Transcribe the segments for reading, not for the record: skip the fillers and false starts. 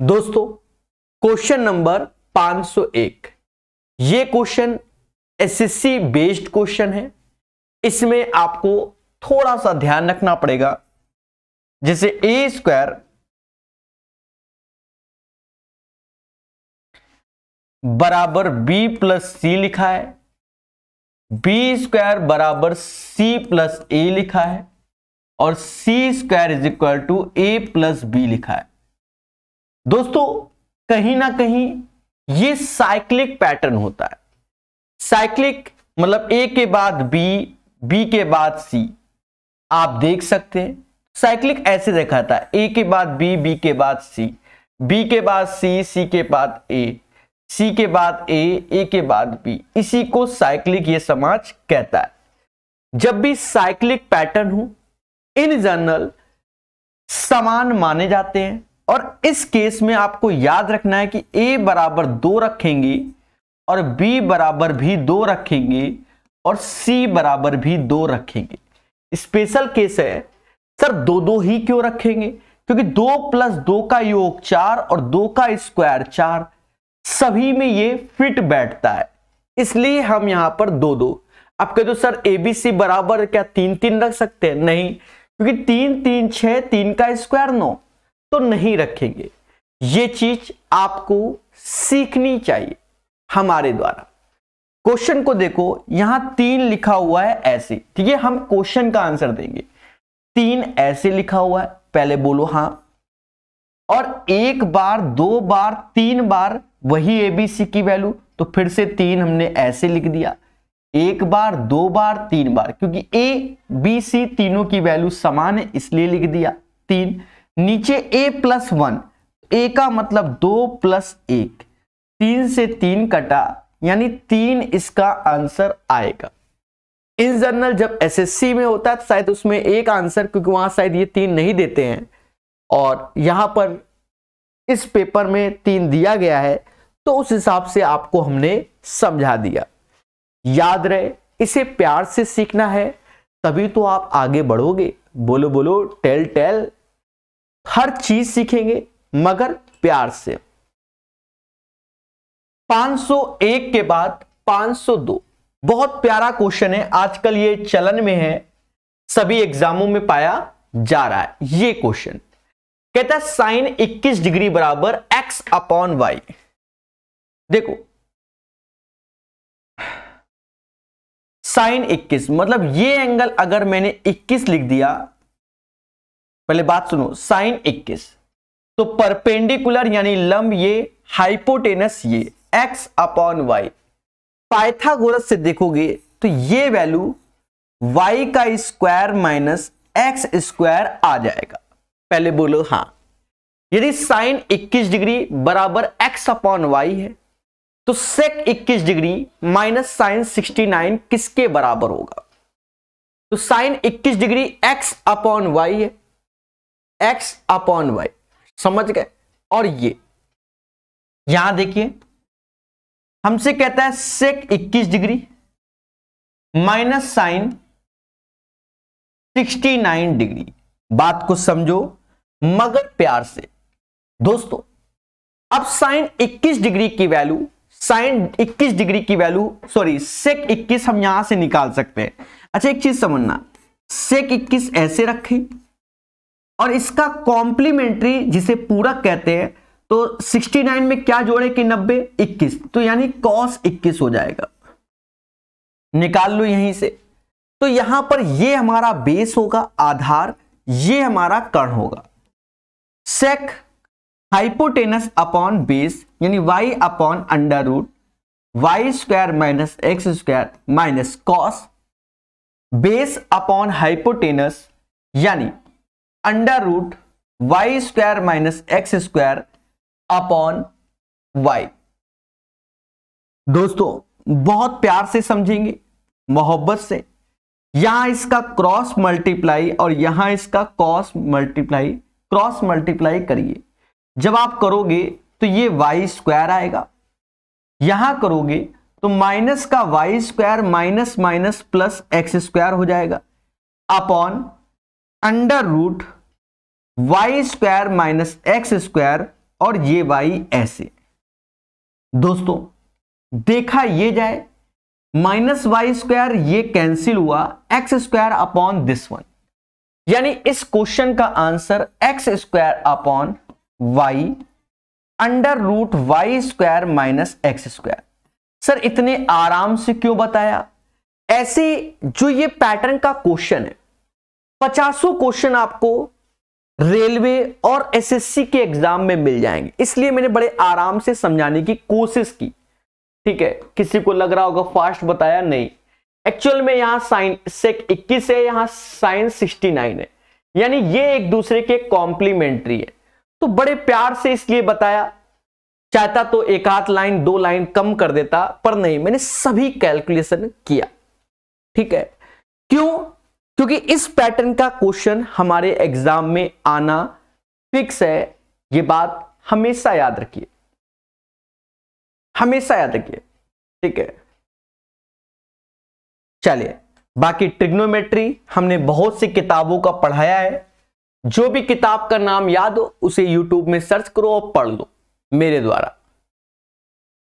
दोस्तों question number 501, ये question SSC based question है। इसमें आपको थोड़ा सा ध्यान रखना पड़ेगा। जैसे ए स्क्वायर बराबर बी प्लस सी लिखा है, बी स्क्वायर बराबर सी प्लस ए लिखा है और C square is equal to A plus B लिखा है। दोस्तों कहीं ना कहीं ये साइक्लिक पैटर्न होता है। साइक्लिक मतलब ए के बाद बी, बी के बाद सी। आप देख सकते हैं साइक्लिक ऐसे दिखाता है, ए के बाद बी, बी के बाद सी, बी के बाद सी, सी के बाद ए, सी के बाद ए के बाद बी। इसी को साइक्लिक ये समाज कहता है। जब भी साइक्लिक पैटर्न हो इन जनरल समान माने जाते हैं। और इस केस में आपको याद रखना है कि a बराबर 2 रखेंगे और b बराबर भी 2 रखेंगे और c बराबर भी 2 रखेंगे। स्पेशल केस है सर, दो ही क्यों रखेंगे? क्योंकि 2 + 2 का योग 4 और 2 का स्क्वायर 4, सभी में ये फिट बैठता है, इसलिए हम यहां पर 2 आप कहते हो सर ABC बराबर क्या 3 रख सकते हैं? नहीं, क्योंकि 3 3 6, 3 का स्क्वायर 9, तो नहीं रखेंगे। ये चीज आपको सीखनी चाहिए हमारे द्वारा। क्वेश्चन को देखो, यहां 3 लिखा हुआ है ऐसे, ठीक है। हम क्वेश्चन का आंसर देंगे। 3 ऐसे लिखा हुआ है, पहले बोलो हां। और 1 बार 2 बार 3 बार वही ABC की वैल्यू, तो फिर से 3 हमने ऐसे लिख दिया। 1 बार 2 बार 3 बार, क्योंकि A B C तीनों की वैल्यू समान है इसलिए लिख दिया 3। नीचे A+1, A का मतलब 2 + 1, 3 से 3 कटा, यानी 3 इसका आंसर आएगा। इन जनरल जब एसएससी में होता है तो शायद उसमें एक आंसर, क्योंकि वहां शायद ये 3 नहीं देते हैं और यहां पर इस पेपर में 3 दिया गया है, तो उस हिसाब से आपको हमने समझा दिया। याद रहे, इसे प्यार से सीखना है, तभी तो आप आगे बढ़ोगे। बोलो बोलो टेल। हर चीज सीखेंगे मगर प्यार से। 501 के बाद 502 बहुत प्यारा क्वेश्चन है, आजकल ये चलन में है, सभी एग्जामों में पाया जा रहा है। ये क्वेश्चन कहता है साइन 21 डिग्री बराबर x/y। देखो साइन 21 मतलब ये एंगल अगर मैंने 21 लिख दिया, पहले बात सुनो, साइन 21 तो परपेंडिकुलर यानी लंब ये, हाइपोटेनस ये, x/y। पाइथागोरस से देखोगे तो ये वैल्यू y का स्क्वायर माइनस x स्क्वायर आ जाएगा। पहले बोलो हां। यदि साइन 21 डिग्री बराबर x/y है तो सेक 21 डिग्री माइनस साइन 69 किसके बराबर होगा? तो साइन 21 डिग्री x/y है, x/y, समझ गए। और ये यहां देखिए हमसे कहता है सेक 21 डिग्री माइनस साइन 69 डिग्री। बात को समझो मगर प्यार से। दोस्तों अब साइन 21 डिग्री की वैल्यू, सेक 21 हम यहां से निकाल सकते हैं। अच्छा एक चीज समझना, सेक 21 ऐसे रखें और इसका कॉम्प्लीमेंट्री जिसे पूरक कहते हैं, तो 69 में क्या जोड़े कि 90, 21, तो यानी cos 21 हो जाएगा। निकाल लो यहीं से। तो यहां पर ये हमारा बेस होगा, आधार, ये हमारा कर्ण होगा। सेक हाइपोटेनस अपॉन बेस यानी y/√, y square minus x square minus cos, base upon hypotenuse यानी √y square minus x square upon y। दोस्तों बहुत प्यार से समझेंगे, मोहब्बत से। यहां इसका क्रॉस मल्टीप्लाई और यहां इसका क्रॉस मल्टीप्लाई करिए। जब आप करोगे तो ये y स्क्वायर आएगा, यहां करोगे तो माइनस का y square minus minus plus x square हो जाएगा upon √y square minus x square और ये y ऐसे। दोस्तों देखा ये जाए, माइनस वाई स्क्वायर ये कैंसिल हुआ, x square upon this one, यानी इस क्वेश्चन का answer x square upon y under root y square minus x square. Sir इतने आराम से क्यों बताया? ऐसे जो ये पैटर्न का क्वेश्चन है, 50 क्वेश्चन आपको रेलवे और एसएससी के एग्जाम में मिल जाएंगे, इसलिए मैंने बड़े आराम से समझाने की कोशिश की। ठीक है, किसी को लग रहा होगा फास्ट बताया, नहीं, एक्चुअल में यहां साइन सेक 21 है, यहां साइन 69 है, यानी ये एक दूसरे के कॉम्प्लीमेंट्री है, तो बड़े प्यार से इसलिए बताया। चाहता तो एक आध लाइन 2 लाइन कम कर देता, पर नहीं, मैंने सभी कैलकुलेशन किया। ठीक है, क्यों? क्योंकि इस पैटर्न का क्वेश्चन हमारे एग्जाम में आना फिक्स है, ये बात हमेशा याद रखिए, हमेशा याद रखिए। ठीक है, चलिए बाकी ट्रिग्नोमेट्री हमने बहुत सी किताबों का पढ़ाया है, जो भी किताब का नाम याद हो उसे यूट्यूब में सर्च करो और पढ़ लो मेरे द्वारा।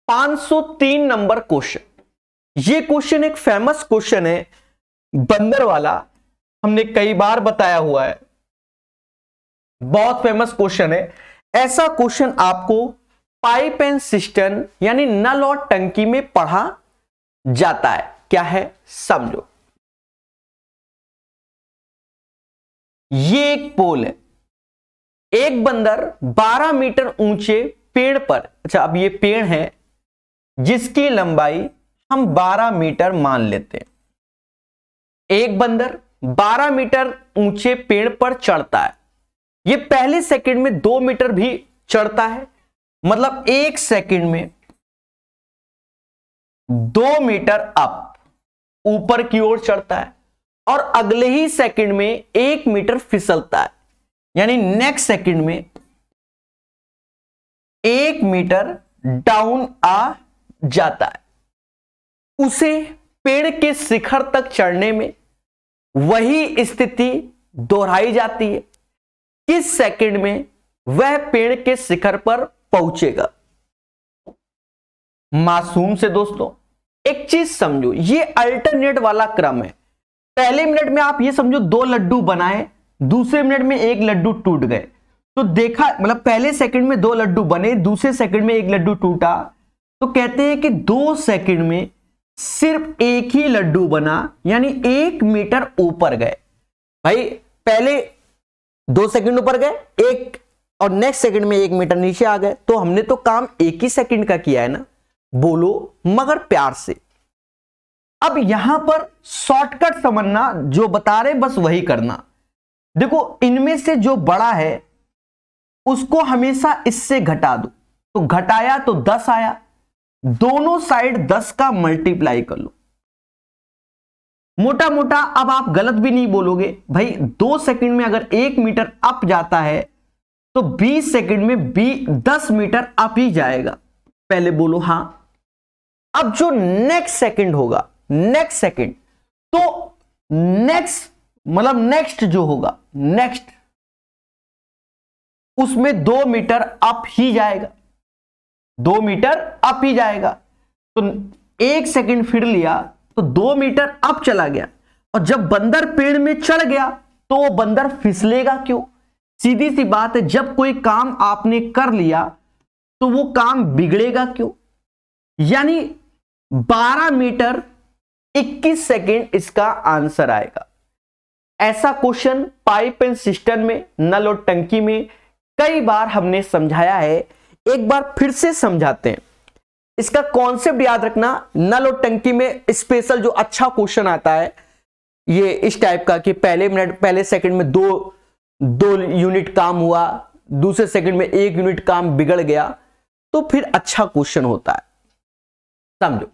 503 नंबर क्वेश्चन, ये क्वेश्चन एक फेमस क्वेश्चन है, बंदर वाला, हमने कई बार बताया हुआ है, बहुत फेमस क्वेश्चन है। ऐसा क्वेश्चन आपको पाइप एंड सिस्टम यानी नल और टंकी में पढ़ा जाता है। क्या है समझो, ये एक पोल है, एक बंदर 12 मीटर ऊंचे पेड़ पर, अच्छा अब ये पेड़ है जिसकी लंबाई हम 12 मीटर मान लेते हैं। एक बंदर 12 मीटर ऊंचे पेड़ पर चढ़ता है, ये पहले सेकंड में 2 मीटर भी चढ़ता है, मतलब 1 सेकंड में 2 मीटर अप ऊपर की ओर चढ़ता है, और अगले ही सेकंड में 1 मीटर फिसलता है, यानी नेक्स्ट सेकंड में 1 मीटर डाउन आ जाता है। उसे पेड़ के शिखर तक चढ़ने में वही स्थिति दोहराई जाती है, किस सेकंड में वह पेड़ के शिखर पर पहुंचेगा। मासूम से दोस्तों एक चीज समझो, ये अल्टरनेट वाला क्रम है। पहले मिनट में आप ये समझो 2 लड्डू बनाए, दूसरे मिनट में 1 लड्डू टूट गए, तो देखा मतलब पहले सेकंड में 2 लड्डू बने, दूसरे सेकंड में 1 लड्डू टूटा, तो कहते हैं कि 2 सेकंड में सिर्फ 1 ही लड्डू बना, यानी 1 मीटर ऊपर गए। भाई पहले 2 सेकंड ऊपर गए, एक और नेक्स्ट सेकंड में 1 मीटर नीचे आ गए, तो हमने तो काम 1 ही सेकंड का किया है ना, बोलो मगर प्यार से। अब यहां पर शॉर्टकट समझना, जो बता रहे बस वही करना। देखो इनमें से जो बड़ा है उसको हमेशा इससे घटा दो, तो घटाया तो 10 आया, दोनों साइड 10 का मल्टीप्लाई कर लो, मोटा मोटा। अब आप गलत भी नहीं बोलोगे भाई, 2 सेकंड में अगर 1 मीटर अप जाता है तो 20 सेकंड में 10 मीटर अप ही जाएगा, पहले बोलो हां। अब जो नेक्स्ट सेकंड होगा, नेक्स्ट सेकंड, तो नेक्स्ट मतलब नेक्स्ट जो होगा, नेक्स्ट उसमें 2 मीटर अप ही जाएगा, 2 मीटर अप ही जाएगा। तो 1 सेकंड फिर लिया तो 2 मीटर अप चला गया, और जब बंदर पेड़ में चढ़ गया तो वो बंदर फिसलेगा क्यों? सीधी सी बात है, जब कोई काम आपने कर लिया तो वो काम बिगड़ेगा क्यों? यानी 12 मीटर 21 सेकंड इसका आंसर आएगा। ऐसा क्वेश्चन पाइप एंड सिस्टम में, नल और टंकी में कई बार हमने समझाया है, एक बार फिर से समझाते हैं। इसका कॉन्सेप्ट याद रखना, नल और टंकी में स्पेशल जो अच्छा क्वेश्चन आता है ये इस टाइप का कि पहले सेकंड में 2 यूनिट काम हुआ, दूसरे सेकंड में 1 यूनिट काम बिगड़ गया, तो फिर अच्छा क्वेश्चन होता है। समझो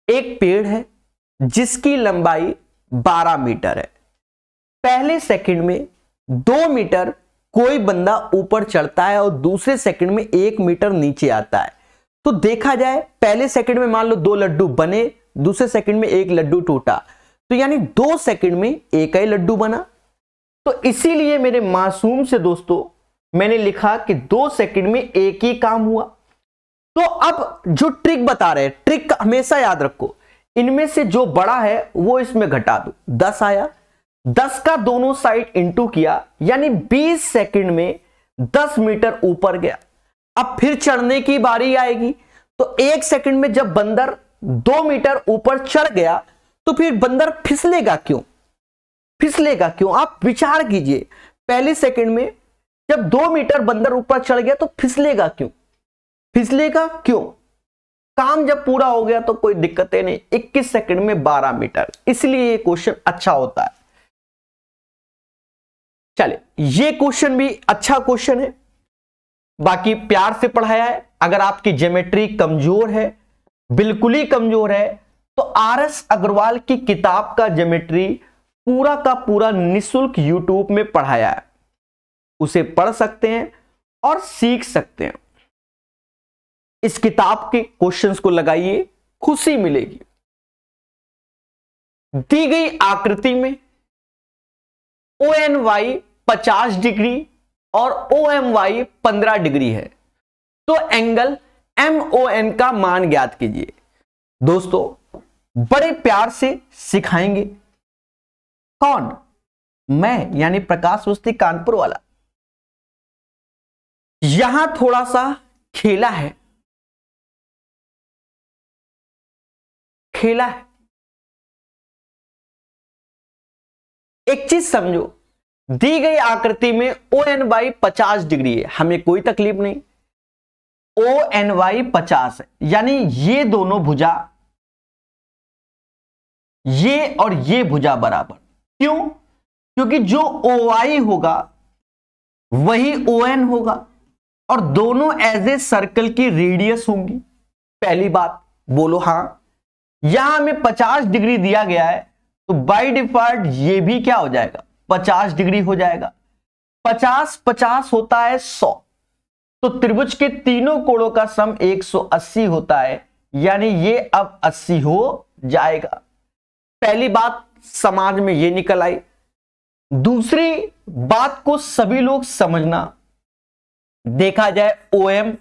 एक पेड़ है जिसकी लंबाई 12 मीटर है, पहले सेकंड में 2 मीटर कोई बंदा ऊपर चढ़ता है और दूसरे सेकंड में 1 मीटर नीचे आता है। तो देखा जाए पहले सेकंड में मान लो 2 लड्डू बने, दूसरे सेकंड में 1 लड्डू टूटा, तो यानी 2 सेकंड में 1 ही लड्डू बना। तो इसीलिए मेरे मासूम से दोस्तों मैंने लिखा कि 2 सेकंड में एक ही काम हुआ। तो अब जो ट्रिक बता रहे हैं, ट्रिक हमेशा याद रखो, इनमें से जो बड़ा है वो इसमें घटा दो। 10 आया, 10 का दोनों साइड इंटू किया, यानी 20 सेकंड में 10 मीटर ऊपर गया। अब फिर चढ़ने की बारी आएगी, तो 1 सेकंड में जब बंदर 2 मीटर ऊपर चढ़ गया तो फिर बंदर फिसलेगा क्यों? फिसलेगा क्यों? आप विचार कीजिए, पहले सेकंड में जब 2 मीटर बंदर ऊपर चढ़ गया तो फिसलेगा क्यों? फिसलेगा क्यों? काम जब पूरा हो गया तो कोई दिक्कतें नहीं, 21 सेकंड में 12 मीटर, इसलिए ये क्वेश्चन अच्छा होता है। चलिए, ये क्वेश्चन भी अच्छा क्वेश्चन है, बाकी प्यार से पढ़ाया है। अगर आपकी ज्योमेट्री कमजोर है, बिल्कुल ही कमजोर है, तो आर.एस. अग्रवाल की किताब का ज्योमेट्री पूरा का पूरा निःशुल्क यूट्यूब में पढ़ाया है, उसे पढ़ सकते हैं और सीख सकते हैं। इस किताब के क्वेश्चंस को लगाइए, खुशी मिलेगी। दी गई आकृति में ONY 50 डिग्री और OMY 15 डिग्री है, तो एंगल MON का मान ज्ञात कीजिए। दोस्तों, बड़े प्यार से सिखाएंगे। कौन? मैं, यानी प्रकाश वस्ती कानपुर वाला। यहां थोड़ा सा खेला है, खेला है। एक चीज समझो, दी गई आकृति में ONY 50 डिग्री है, हमें कोई तकलीफ नहीं। ONY 50 है, यानी ये दोनों भुजा, ये और ये भुजा बराबर। क्यों? क्योंकि जो OI होगा वही ON होगा और दोनों एज ए सर्कल की रेडियस होंगी। पहली बात बोलो हां। यहां हमें 50 डिग्री दिया गया है, तो बाय डिफॉल्ट ये भी क्या हो जाएगा? 50 डिग्री हो जाएगा। 50 होता है 100, तो त्रिभुज के तीनों कोणों का सम 180 होता है, यानी ये अब 80 हो जाएगा। पहली बात समाज में ये निकल आई। दूसरी बात को सभी लोग समझना, देखा जाए OM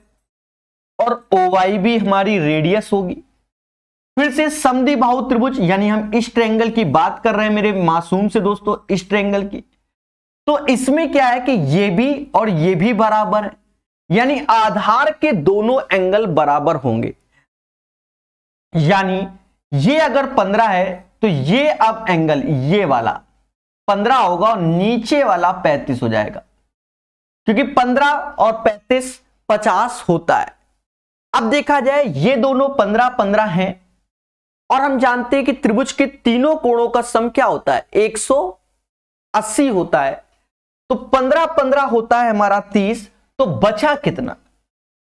और OY भी हमारी रेडियस होगी। फिर से समद्विबाहु त्रिभुज, यानी हम इस ट्रायंगल की बात कर रहे हैं मेरे मासूम से दोस्तों, इस ट्रायंगल की। तो इसमें क्या है कि ये भी और ये भी बराबर है, यानी आधार के दोनों एंगल बराबर होंगे। यानी ये अगर 15 है तो ये अब एंगल ये वाला 15 होगा और नीचे वाला 35 हो जाएगा, क्योंकि 15 और 35 50 होता है। अब देखा जाए ये दोनों 15 हैं और हम जानते हैं कि त्रिभुज के तीनों कोणों का सम क्या होता है? 180 होता है। तो 15 होता है हमारा 30, तो बचा कितना?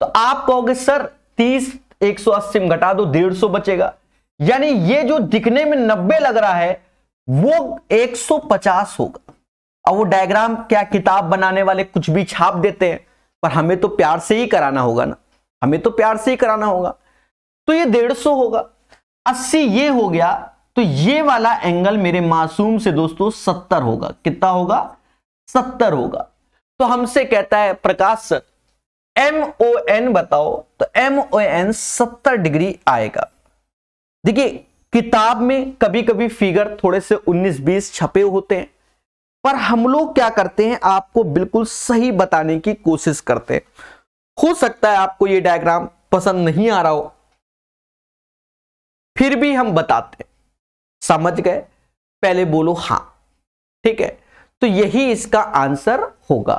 तो आप कहोगे सर 30 180 में घटा दो 150 बचेगा, यानी ये जो दिखने में 90 लग रहा है वो 150 होगा। अब वो डायग्राम क्या किताब बनाने वाले कुछ भी छाप देते हैं, पर हमें तो प्यार से ही कराना होगा ना, हमें तो प्यार से ही कराना होगा। तो ये 150 होगा। 80 ये हो गया, तो ये वाला एंगल मेरे मासूम से दोस्तों 70 होगा। कितना होगा? 70 होगा। तो हमसे कहता है प्रकाश सर MON बताओ, तो MON 70 डिग्री आएगा। देखिए किताब में कभी कभी फिगर थोड़े से 19-20 छपे होते हैं, पर हम लोग क्या करते हैं, आपको बिल्कुल सही बताने की कोशिश करते हैं। हो सकता है आपको ये डायग्राम पसंद नहीं आ रहा हो, फिर भी हम बताते हैं। समझ गए? पहले बोलो हां, ठीक है। तो यही इसका आंसर होगा।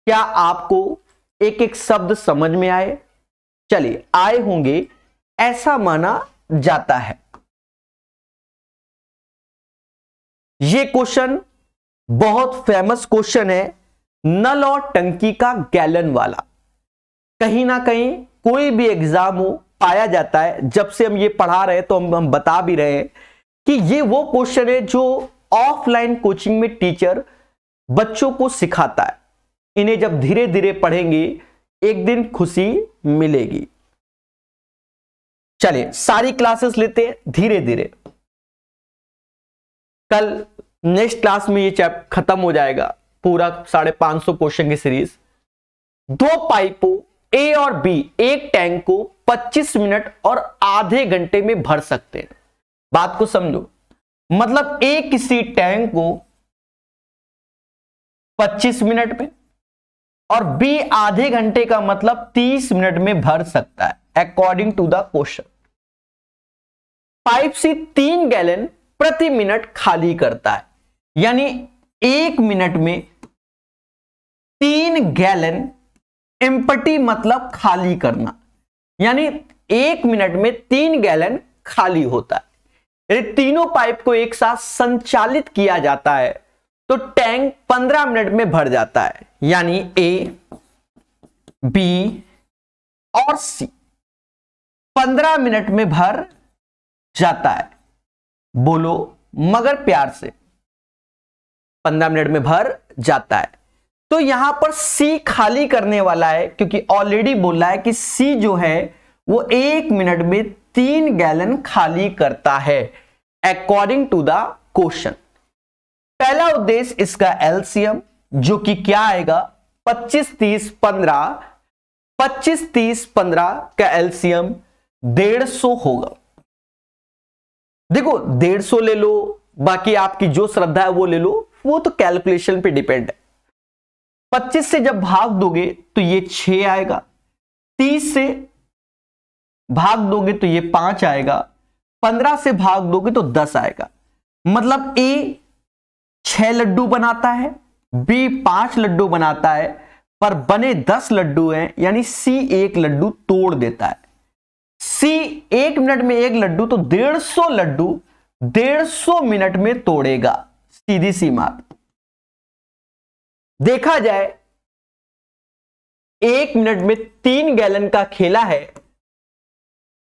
क्या आपको एक एक शब्द समझ में आए? चलिए, आए होंगे ऐसा माना जाता है। यह क्वेश्चन बहुत फेमस क्वेश्चन है, नल और टंकी का गैलन वाला। कहीं ना कहीं कोई भी एग्जाम हो पाया जाता है। जब से हम ये पढ़ा रहे हैं तो हम बता भी रहे हैं कि ये वो क्वेश्चन है जो ऑफलाइन कोचिंग में टीचर बच्चों को सिखाता है। इन्हें जब धीरे धीरे पढ़ेंगे एक दिन खुशी मिलेगी। चलिए सारी क्लासेस लेते हैं धीरे धीरे। कल नेक्स्ट क्लास में ये चैप्टर खत्म हो जाएगा, पूरा 550 क्वेश्चन की सीरीज। दो पाइपों ए और बी एक टैंक को 25 मिनट और आधे घंटे में भर सकते हैं। बात को समझो, मतलब ए किसी टैंक को 25 मिनट में और बी आधे घंटे का मतलब 30 मिनट में भर सकता है according to the question. Pipe से 3 गैलन प्रति मिनट खाली करता है, यानी 1 मिनट में 3 गैलन एम्प्टी मतलब खाली करना, यानी 1 मिनट में 3 गैलन खाली होता है। यदि तीनों पाइप को एक साथ संचालित किया जाता है तो टैंक 15 मिनट में भर जाता है, यानी ए, बी और सी 15 मिनट में भर जाता है। बोलो मगर प्यार से, 15 मिनट में भर जाता है। तो यहां पर सी खाली करने वाला है, क्योंकि ऑलरेडी बोला है कि सी जो है वो 1 मिनट में 3 गैलन खाली करता है अकॉर्डिंग टू द क्वेश्चन। पहला उद्देश्य इसका एलसीएम जो कि क्या आएगा 25 30 15, 25 30 15 का एलसीएम 150 होगा। देखो 150 ले लो, बाकी आपकी जो श्रद्धा है वो ले लो, वो तो कैलकुलेशन पे डिपेंड है। 25 से जब भाग दोगे तो ये 6 आएगा, 30 से भाग दोगे तो ये 5 आएगा, 15 से भाग दोगे तो 10 आएगा। मतलब ए 6 लड्डू बनाता है, बी 5 लड्डू बनाता है, पर बने 10 लड्डू हैं, यानी सी 1 लड्डू तोड़ देता है। सी 1 मिनट में 1 लड्डू, तो 150 लड्डू 150 मिनट में तोड़ेगा। सीधी सी बात। देखा जाए 1 मिनट में 3 गैलन का खेला है,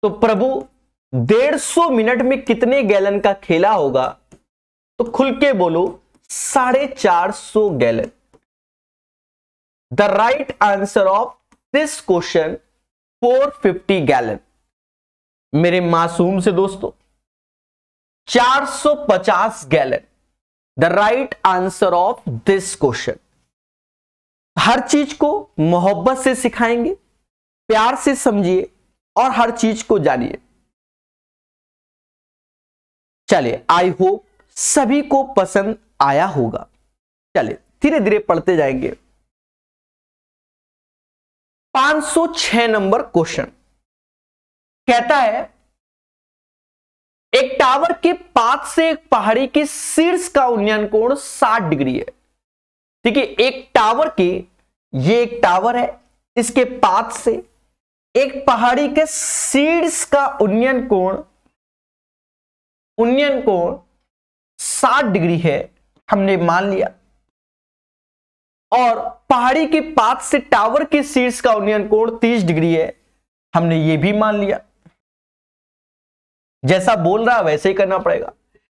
तो प्रभु 150 मिनट में कितने गैलन का खेला होगा? तो खुल के बोलो 450 gallon. The right answer of this question 450 gallon. मेरे मासूम से दोस्तों 450 gallon the right answer of this question. हर चीज को मोहब्बत से सिखाएंगे, प्यार से समझिए और हर चीज को जानिए। चलिए, आई होप सभी को पसंद आया होगा। चलिए धीरे धीरे पढ़ते जाएंगे। 506 नंबर क्वेश्चन कहता है एक टावर के पास से एक पहाड़ी के शीर्ष का उन्नयन कोण 60 डिग्री है। ठीक है, एक टावर के, ये एक टावर है, इसके पास से एक पहाड़ी के शीर्ष का उन्नयन कोण 60 डिग्री है, हमने मान लिया। और पहाड़ी के पास से टावर के शीर्ष का उन्नयन कोण 30 डिग्री है, हमने ये भी मान लिया। जैसा बोल रहा है वैसे ही करना पड़ेगा।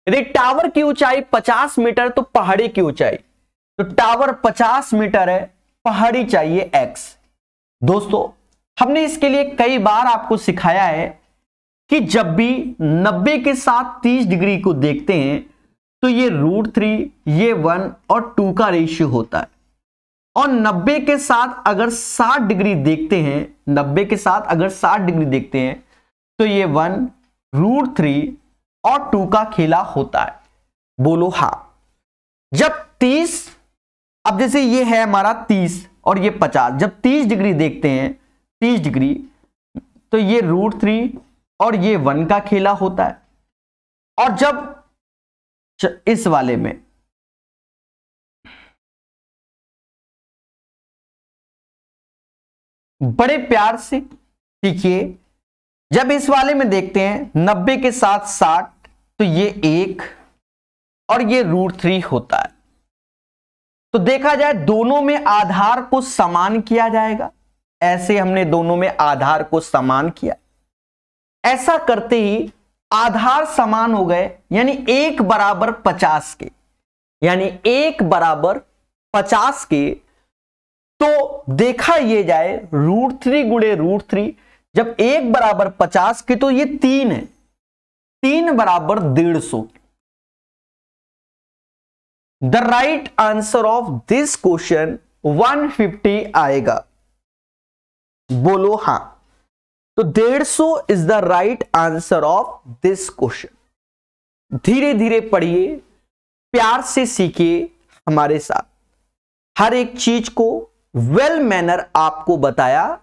यदि टावर की ऊंचाई 50 मीटर तो पहाड़ी की ऊंचाई, तो टावर 50 मीटर है, पहाड़ी चाहिए x। दोस्तों हमने इसके लिए कई बार आपको सिखाया है कि जब भी 90 के साथ 30 डिग्री को देखते हैं तो ये √3, ये 1 और 2 का रेशियो होता है। और 90 के साथ अगर 60 डिग्री देखते हैं, 90 के साथ अगर 60 डिग्री देखते हैं तो ये 1 √3 और 2 का खेला होता है। बोलो हाँ। जब 30, अब जैसे ये है हमारा 30 और ये 50, जब 30 डिग्री देखते हैं, 30 डिग्री, तो ये √3 और ये 1 का खेला होता है। और जब इस वाले में बड़े प्यार से देखिए, जब इस वाले में देखते हैं 90 के साथ 60, तो ये 1 और ये √3 होता है। तो देखा जाए दोनों में आधार को समान किया जाएगा। ऐसे हमने दोनों में आधार को समान किया। ऐसा करते ही आधार समान हो गए, यानी 1 बराबर 50 के, यानी 1 बराबर 50 के। तो देखा ये जाए √3 गुणे √3, जब 1 बराबर 50 के तो ये 3 है, 3 बराबर 150। The right answer of this question 150 आएगा। बोलो हां। तो 150 is the right answer of this question. धीरे धीरे पढ़िए, प्यार से सीखिए हमारे साथ, हर एक चीज को वेल मैनर आपको बताया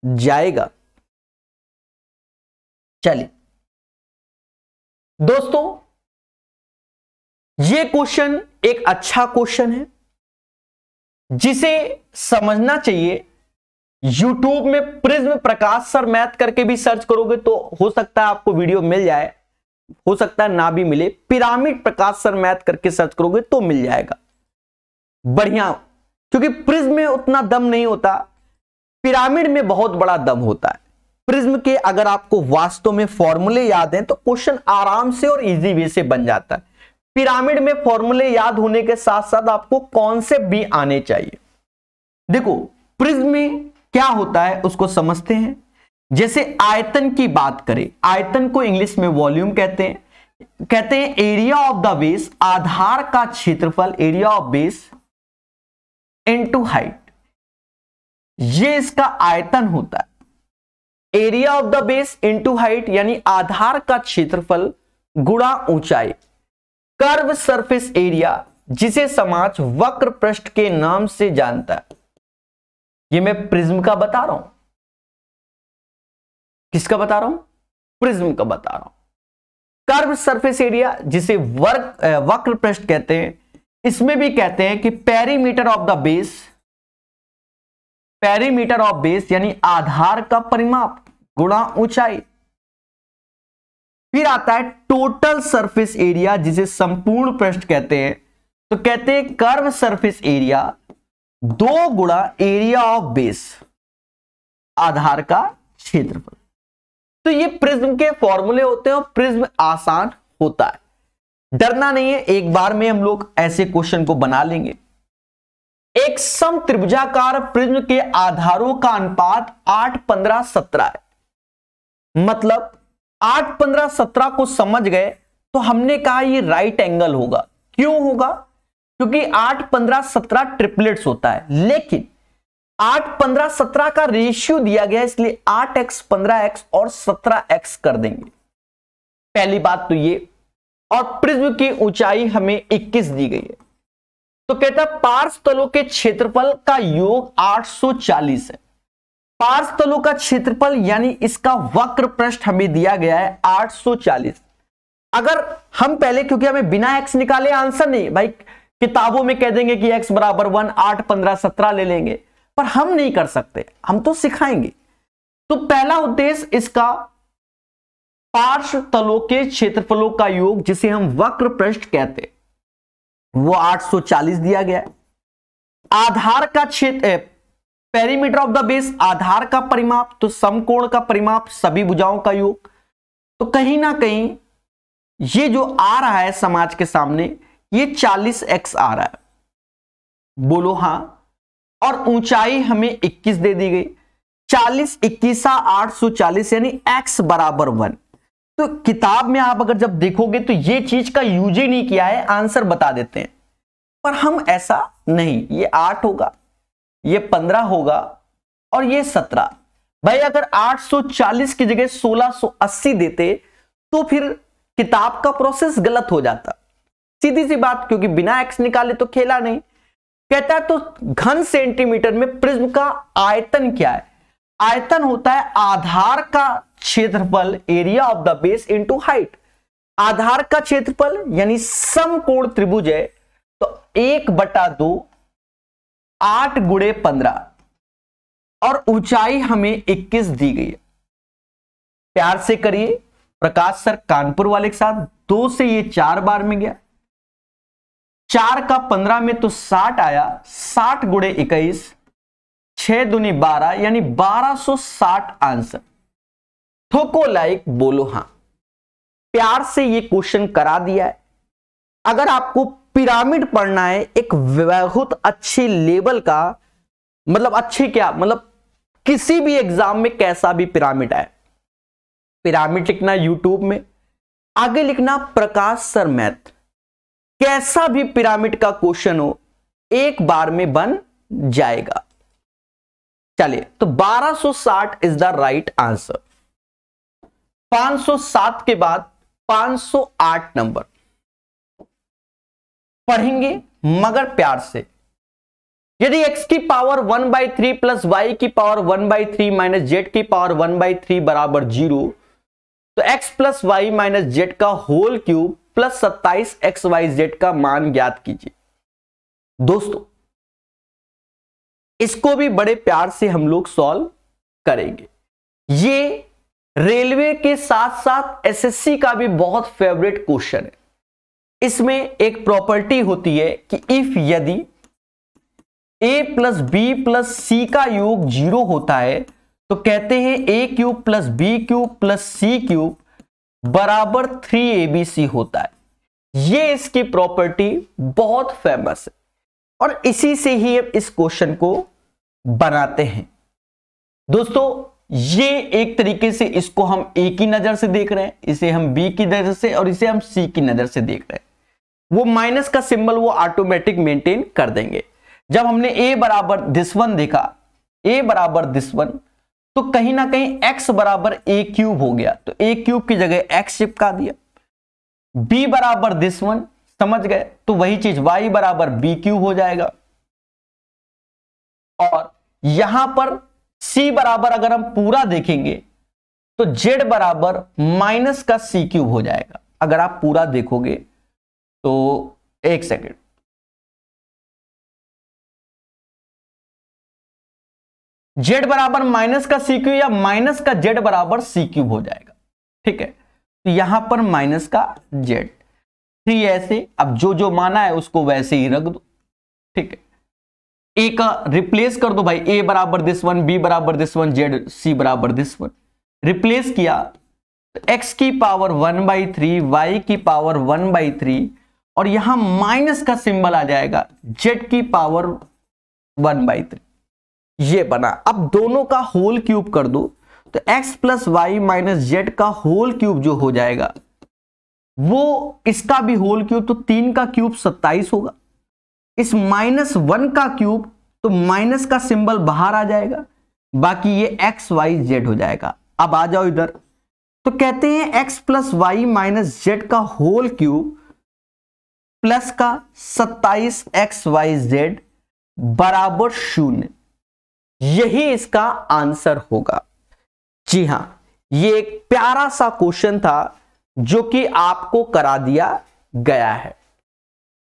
जाएगा। चलिए दोस्तों, यह क्वेश्चन एक अच्छा क्वेश्चन है जिसे समझना चाहिए। YouTube में प्रिज्म प्रकाश सर मैथ करके भी सर्च करोगे तो हो सकता है आपको वीडियो मिल जाए, हो सकता है ना भी मिले। पिरामिड प्रकाश सर मैथ करके सर्च करोगे तो मिल जाएगा। बढ़िया, क्योंकि प्रिज्म में उतना दम नहीं होता, पिरामिड में बहुत बड़ा दम होता है। प्रिज्म के अगर आपको वास्तव में फॉर्मूले याद हैं तो क्वेश्चन आराम से और इजी वे से बन जाता है। पिरामिड में फॉर्मूले याद होने के साथ साथ आपको कॉन्सेप्ट भी आने चाहिए। देखो प्रिज्म में क्या होता है उसको समझते हैं। जैसे आयतन की बात करें, आयतन को इंग्लिश में वॉल्यूम कहते हैं एरिया ऑफ द बेस, आधार का क्षेत्रफल, area of base into height, ये इसका आयतन होता है। Area of the base into height यानी आधार का क्षेत्रफल गुणा ऊंचाई। कर्व सरफेस एरिया, जिसे समाज वक्र पृष्ठ के नाम से जानता है। ये मैं प्रिज्म का बता रहा हूं। किसका बता रहा हूं? प्रिज्म का बता रहा हूं। कर्व सरफेस एरिया जिसे वक्र पृष्ठ कहते हैं, इसमें भी कहते हैं कि perimeter of the base, perimeter of base यानी आधार का परिमाप गुणा ऊंचाई। फिर आता है टोटल सरफेस एरिया जिसे संपूर्ण पृष्ठ कहते हैं। तो कहते हैं कर्व सरफेस एरिया 2 गुणा एरिया ऑफ बेस, आधार का क्षेत्रफल। तो ये प्रिज्म के फॉर्मूले होते हैं और प्रिज्म आसान होता है, डरना नहीं है। एक बार में हम लोग ऐसे क्वेश्चन को बना लेंगे। एक सम त्रिभुजाकार प्रिज्म के आधारों का अनुपात 8, 15, 17 है। मतलब 8, 15, 17 को समझ गए तो हमने कहा ये राइट एंगल होगा। क्यों होगा? क्योंकि 8, 15, 17 ट्रिपलेट्स होता है, लेकिन 8, 15, 17 का रेशियो दिया गया, इसलिए 8x, 15x और 17x कर देंगे। पहली बात तो ये। और प्रिज्म की ऊंचाई हमें 21 दी गई है। तो कहता है पार्श्व तलों के क्षेत्रफल का योग 840 है। पार्श्व तलों का क्षेत्रफल यानी इसका वक्र पृष्ठ हमें दिया गया है 840। अगर हम पहले, क्योंकि हमें बिना x निकाले आंसर नहीं, भाई किताबों में कह देंगे कि x बराबर 1, 8, 15, 17 ले लेंगे, पर हम नहीं कर सकते, हम तो सिखाएंगे। तो पहला उद्देश्य इसका पार्श्व तलों के क्षेत्रफलों का योग, जिसे हम वक्र पृष्ठ कहते हैं, वो 840 दिया गया है। आधार का क्षेत्र, पेरीमीटर ऑफ द बेस, आधार का परिमाप, तो समकोण का परिमाप, सभी भुजाओं का योग। तो कहीं ना कहीं ये जो आ रहा है समाज के सामने, ये 40x आ रहा है। बोलो हां। और ऊंचाई हमें 21 दे दी गई। 40, 21, 840 यानी x बराबर 1। तो किताब में आप अगर जब देखोगे तो ये चीज का यूज ही नहीं किया है, आंसर बता देते हैं। पर हम ऐसा नहीं, ये 8 होगा, ये 15 होगा और ये 17। भाई अगर 840 की जगह 1680 देते तो फिर किताब का प्रोसेस गलत हो जाता, सीधी सी बात, क्योंकि बिना x निकाले तो खेला नहीं। कहता है तो घन सेंटीमीटर में प्रिज्म का आयतन क्या है? आयतन होता है आधार का क्षेत्रफल, area of the base into height. आधार का क्षेत्रफल यानी समकोण त्रिभुज है, तो 1/2, 8 गुणे 15, और ऊंचाई हमें 21 दी गई है। प्यार से करिए, प्रकाश सर कानपुर वाले के साथ 2 से ये 4 बार में गया, 4 का 15 में तो 60 आया, 60 गुणे 21, 6 दूनी 12 यानी 1260 आंसर। ठोको लाइक, बोलो हां। प्यार से ये क्वेश्चन करा दिया है। अगर आपको पिरामिड पढ़ना है एक बहुत अच्छे लेवल का, मतलब अच्छे क्या, मतलब किसी भी एग्जाम में कैसा भी पिरामिड आए, पिरामिड लिखना यूट्यूब में, आगे लिखना प्रकाश सर मैथ, कैसा भी पिरामिड का क्वेश्चन हो एक बार में बन जाएगा। चलिए, तो 1260 इज द राइट आंसर। 507 के बाद 508 नंबर पढ़ेंगे मगर प्यार से। यदि x की पावर 1/3 प्लस y की पावर 1/3 माइनस z की पावर 1/3 बराबर 0, तो x plus y minus z का होल क्यूब प्लस 27 XYZ का मान ज्ञात कीजिए। दोस्तों, इसको भी बड़े प्यार से हम लोग सॉल्व करेंगे। ये रेलवे के साथ साथ एसएससी का भी बहुत फेवरेट क्वेश्चन है। इसमें एक प्रॉपर्टी होती है कि इफ यदि a plus b plus c का योग 0 होता है तो कहते हैं a cube plus b cube plus c cube बराबर 3abc होता है। ये इसकी प्रॉपर्टी बहुत फेमस है और इसी से ही हम इस क्वेश्चन को बनाते हैं। दोस्तों, ये एक तरीके से इसको हम a की नजर से देख रहे हैं, इसे हम b की नजर से और इसे हम c की नजर से देख रहे हैं। वो माइनस का सिंबल वो ऑटोमेटिक मेंटेन कर देंगे। जब हमने a बराबर दिस वन देखा, a बराबर दिस वन, तो कहीं ना कहीं x बराबर a क्यूब हो गया, तो a क्यूब की जगह x चिपका दिया। b बराबर दिस वन, समझ गए, तो वही चीज y बराबर b क्यूब हो जाएगा। और यहां पर c बराबर अगर हम पूरा देखेंगे तो z बराबर माइनस का c क्यूब हो जाएगा। अगर आप पूरा देखोगे तो एक सेकेंड, z बराबर माइनस का सी क्यूब या माइनस का z बराबर सी क्यूब हो जाएगा। ठीक है, तो यहां पर माइनस का z, 3 ऐसे, अब जो जो माना है उसको वैसे ही रख दो। ठीक है, ए का रिप्लेस कर दो भाई, a बराबर दिस वन, b बराबर दिस वन, z c बराबर दिस वन। रिप्लेस किया तो x की पावर 1/3, y की पावर 1/3 और यहां माइनस का सिंबल आ जाएगा, z की पावर 1/3। ये बना। अब दोनों का होल क्यूब कर दो तो x plus y minus z का होल क्यूब जो हो जाएगा वो इसका भी होल क्यूब, तो 3 का क्यूब 27 होगा। इस -1 का क्यूब, तो माइनस का सिंबल बाहर आ जाएगा, बाकी ये एक्स वाई जेड हो जाएगा। अब आ जाओ इधर, तो कहते हैं x plus y minus z का होल क्यूब प्लस का 27 XYZ बराबर 0। यही इसका आंसर होगा। जी हां, ये एक प्यारा सा क्वेश्चन था जो कि आपको करा दिया गया है।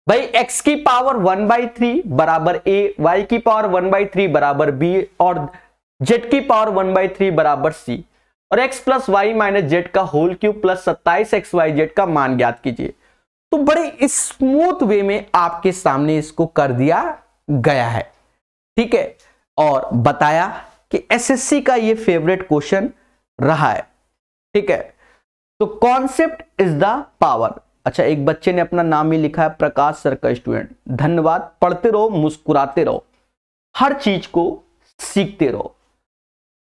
भाई x की पावर 1/3 बराबर a, y की पावर 1/3 बराबर b और z की पावर 1/3 बराबर c और x plus y minus z का होल क्यूब प्लस 27 XYZ का मान ज्ञात कीजिए। तो बड़े स्मूथ वे में आपके सामने इसको कर दिया गया है। ठीक है, और बताया कि एसएससी का ये फेवरेट क्वेश्चन रहा है। ठीक है, तो कॉन्सेप्ट इज द पावर। अच्छा, एक बच्चे ने अपना नाम ही लिखा है, प्रकाश सर का स्टूडेंट, धन्यवाद। पढ़ते रहो, मुस्कुराते रहो, हर चीज को सीखते रहो।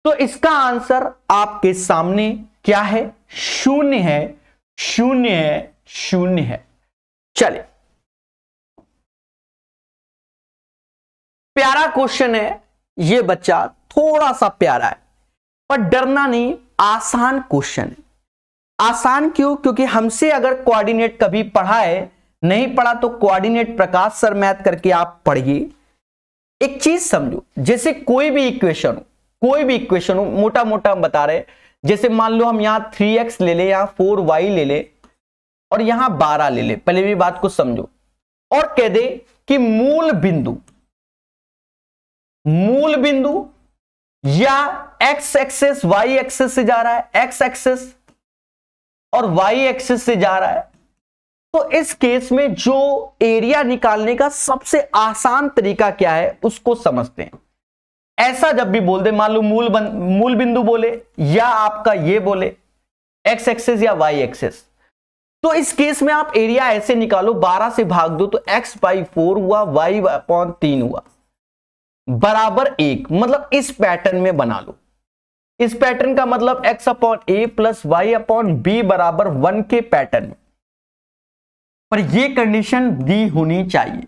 तो इसका आंसर आपके सामने क्या है? 0 है, 0 है, 0 है। चलिए, प्यारा क्वेश्चन है ये बच्चा, थोड़ा सा प्यारा है पर डरना नहीं, आसान क्वेश्चन है। आसान क्यों? क्योंकि हमसे अगर कोऑर्डिनेट कभी पढ़ा है, नहीं पढ़ा तो कोऑर्डिनेट प्रकाश सर मैथ करके आप पढ़िए। एक चीज समझो, जैसे कोई भी इक्वेशन हो, कोई भी इक्वेशन हो, मोटा मोटा हम बता रहे, जैसे मान लो हम यहां 3x ले ले, यहां 4y ले ले और यहां 12 ले ले। पहले भी बात को समझो और कह दे कि मूल बिंदु या x एक्सेस y एक्सेस से जा रहा है, x एक्सेस और y एक्सेस से जा रहा है, तो इस केस में जो एरिया निकालने का सबसे आसान तरीका क्या है उसको समझते हैं। ऐसा जब भी बोल दे, मान लो मूल बिंदु बोले या आपका ये बोले x एक्सेस या y एक्सेस, तो इस केस में आप एरिया ऐसे निकालो, 12 से भाग दो तो x/4 हुआ, y/3 हुआ बराबर 1। मतलब इस पैटर्न में बना लो। इस पैटर्न का मतलब x/a प्लस y/b बराबर 1 के पैटर्न में, पर यह कंडीशन दी होनी चाहिए।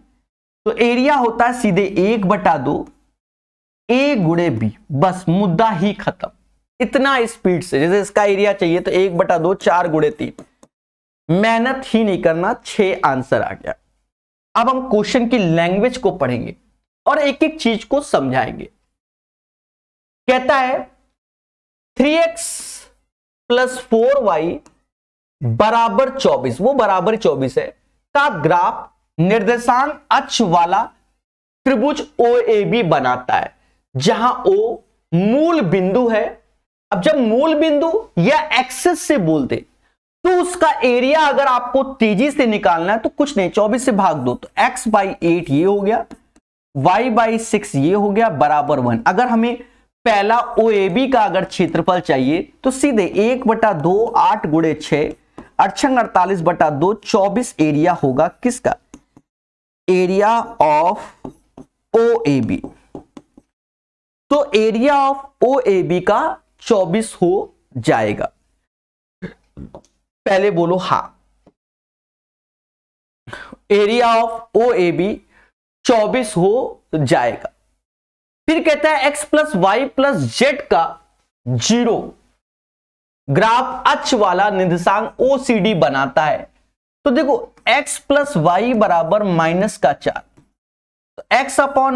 तो एरिया होता है सीधे 1/2 ए गुणे बी, बस मुद्दा ही खत्म। इतना स्पीड से, जैसे इसका एरिया चाहिए तो 1/2 4 गुणे 3, मेहनत ही नहीं करना, 6 आंसर आ गया। अब हम क्वेश्चन की लैंग्वेज को पढ़ेंगे और एक एक चीज को समझाएंगे। कहता है 3x + 4y = 24, वो बराबर 24 है, का ग्राफ निर्देशांक अक्ष वाला त्रिभुज OAB बनाता है, जहां O मूल बिंदु है। अब जब मूल बिंदु या एक्सिस से बोलते तो उसका एरिया अगर आपको तेजी से निकालना है तो कुछ नहीं, 24 से भाग दो, तो x/8 ये हो गया, y/6 ये हो गया, बराबर 1। अगर हमें पहला OAB का अगर क्षेत्रफल चाहिए तो सीधे 1/2 8 गुणे 6 48/2 24 एरिया होगा किसका, एरिया ऑफ OAB। तो एरिया ऑफ OAB का 24 हो जाएगा। पहले बोलो हाँ, एरिया ऑफ OAB 24 हो जाएगा। फिर कहता है x + y + z का 0 ग्राफ अक्ष वाला निर्देशांक OCD बनाता है। तो देखो x + y बराबर -4, तो x/-4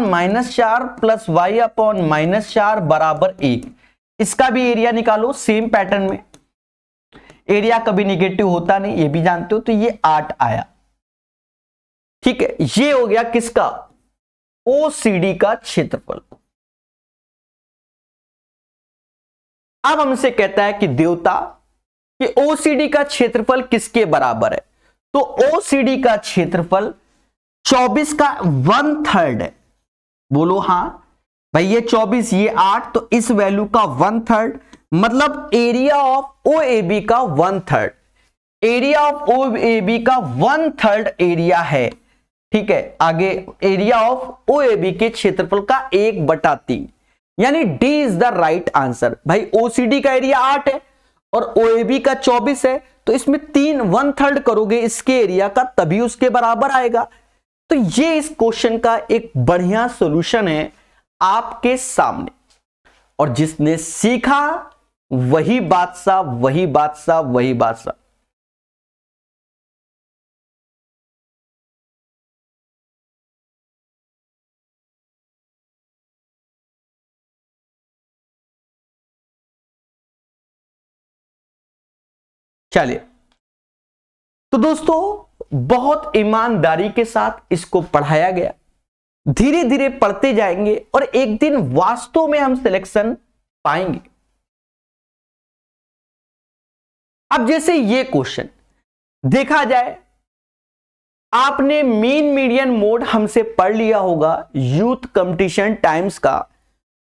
+ y/-4 बराबर 1। इसका भी एरिया निकालो सेम पैटर्न में, एरिया कभी निगेटिव होता नहीं, ये भी जानते हो, तो ये 8 आया। ठीक है, ये हो गया किसका, OCD का क्षेत्रफल। अब हमसे कहता है कि देवता कि OCD का क्षेत्रफल किसके बराबर है, तो OCD का क्षेत्रफल 24 का 1/3 है। बोलो हाँ भाई, ये 24 ये 8, तो इस वैल्यू का 1/3, मतलब एरिया ऑफ OAB का 1/3, एरिया ऑफ OAB का 1/3 एरिया है। ठीक है, आगे एरिया ऑफ OAB के क्षेत्रफल का 1/3, यानी D is the right answer. भाई OCD का एरिया 8 है और OAB का 24 है, तो इसमें 3 1/3 करोगे इसके एरिया का, तभी उसके बराबर आएगा। तो ये इस क्वेश्चन का एक बढ़िया सॉल्यूशन है आपके सामने, और जिसने सीखा वही बादशाह, वही बादशाह, वही बादशाह। चलिए, तो दोस्तों बहुत ईमानदारी के साथ इसको पढ़ाया गया, धीरे धीरे पढ़ते जाएंगे और एक दिन वास्तव में हम सिलेक्शन पाएंगे। अब जैसे ये क्वेश्चन देखा जाए, आपने मीन मीडियन मोड हमसे पढ़ लिया होगा यूथ कंपटीशन टाइम्स का,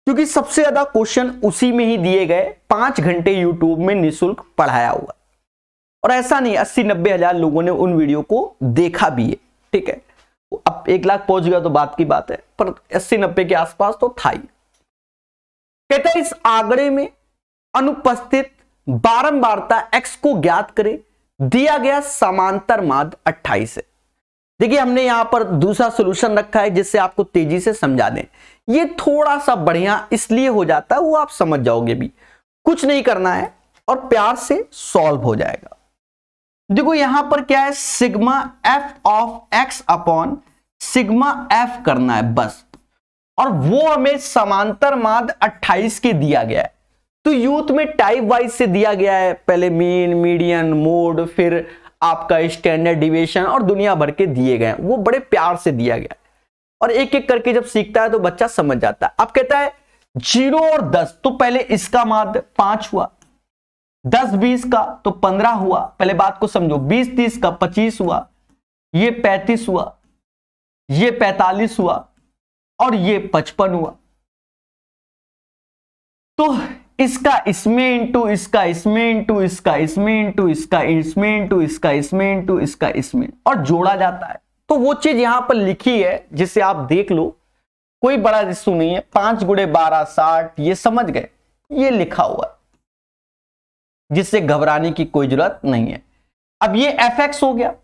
क्योंकि सबसे ज्यादा क्वेश्चन उसी में ही दिए गए, 5 घंटे यूट्यूब में निःशुल्क पढ़ाया हुआ। और ऐसा नहीं 80-90 हजार लोगों ने उन वीडियो को देखा भी है। ठीक है, अब 1 लाख पहुंच गया तो बात की बात है, पर 80-90 के आसपास तो था ही। कहते हैं इस आंकड़े में अनुपस्थित बारंबारता x को ज्ञात करे, दिया गया समांतर माध्य 28 है। देखिए हमने यहां पर दूसरा सॉल्यूशन रखा है जिससे आपको तेजी से समझा दें। ये थोड़ा सा बढ़िया इसलिए हो जाता है, वो आप समझ जाओगे भी, कुछ नहीं करना है और प्यार से सॉल्व हो जाएगा। देखो यहां पर क्या है, sigma f of x upon sigma f करना है बस, और वो हमें समांतर माध्य 28 के दिया गया है। तो यूथ में टाइप वाइज से दिया गया है, पहले मीन, मीडियन, मोड, फिर आपका स्टैंडर्ड डिविएशन और दुनिया भर के दिए गए, वो बड़े प्यार से दिया गया है। और एक एक करके जब सीखता है तो बच्चा समझ जाता है। अब कहता है 0 और 10, तो पहले इसका माध्य 5 हुआ, 10-20 का तो 15 हुआ, पहले बात को समझो, 20-30 का 25 हुआ, ये 35 हुआ, ये 45 हुआ और ये 55 हुआ। तो इसका इसमें इंटू इसका इसमें इंटू इसका इसमें इंटू इसका इसमें इंटू इसका इसमें इंटू इसका इसमें, और जोड़ा जाता है। तो वो चीज यहां पर लिखी है जिसे आप देख लो, कोई बड़ा इशू नहीं है। 5 गुणे 12 60, ये समझ गए, ये लिखा हुआ है, जिससे घबराने की कोई जरूरत नहीं है। अब ये fx हो गया,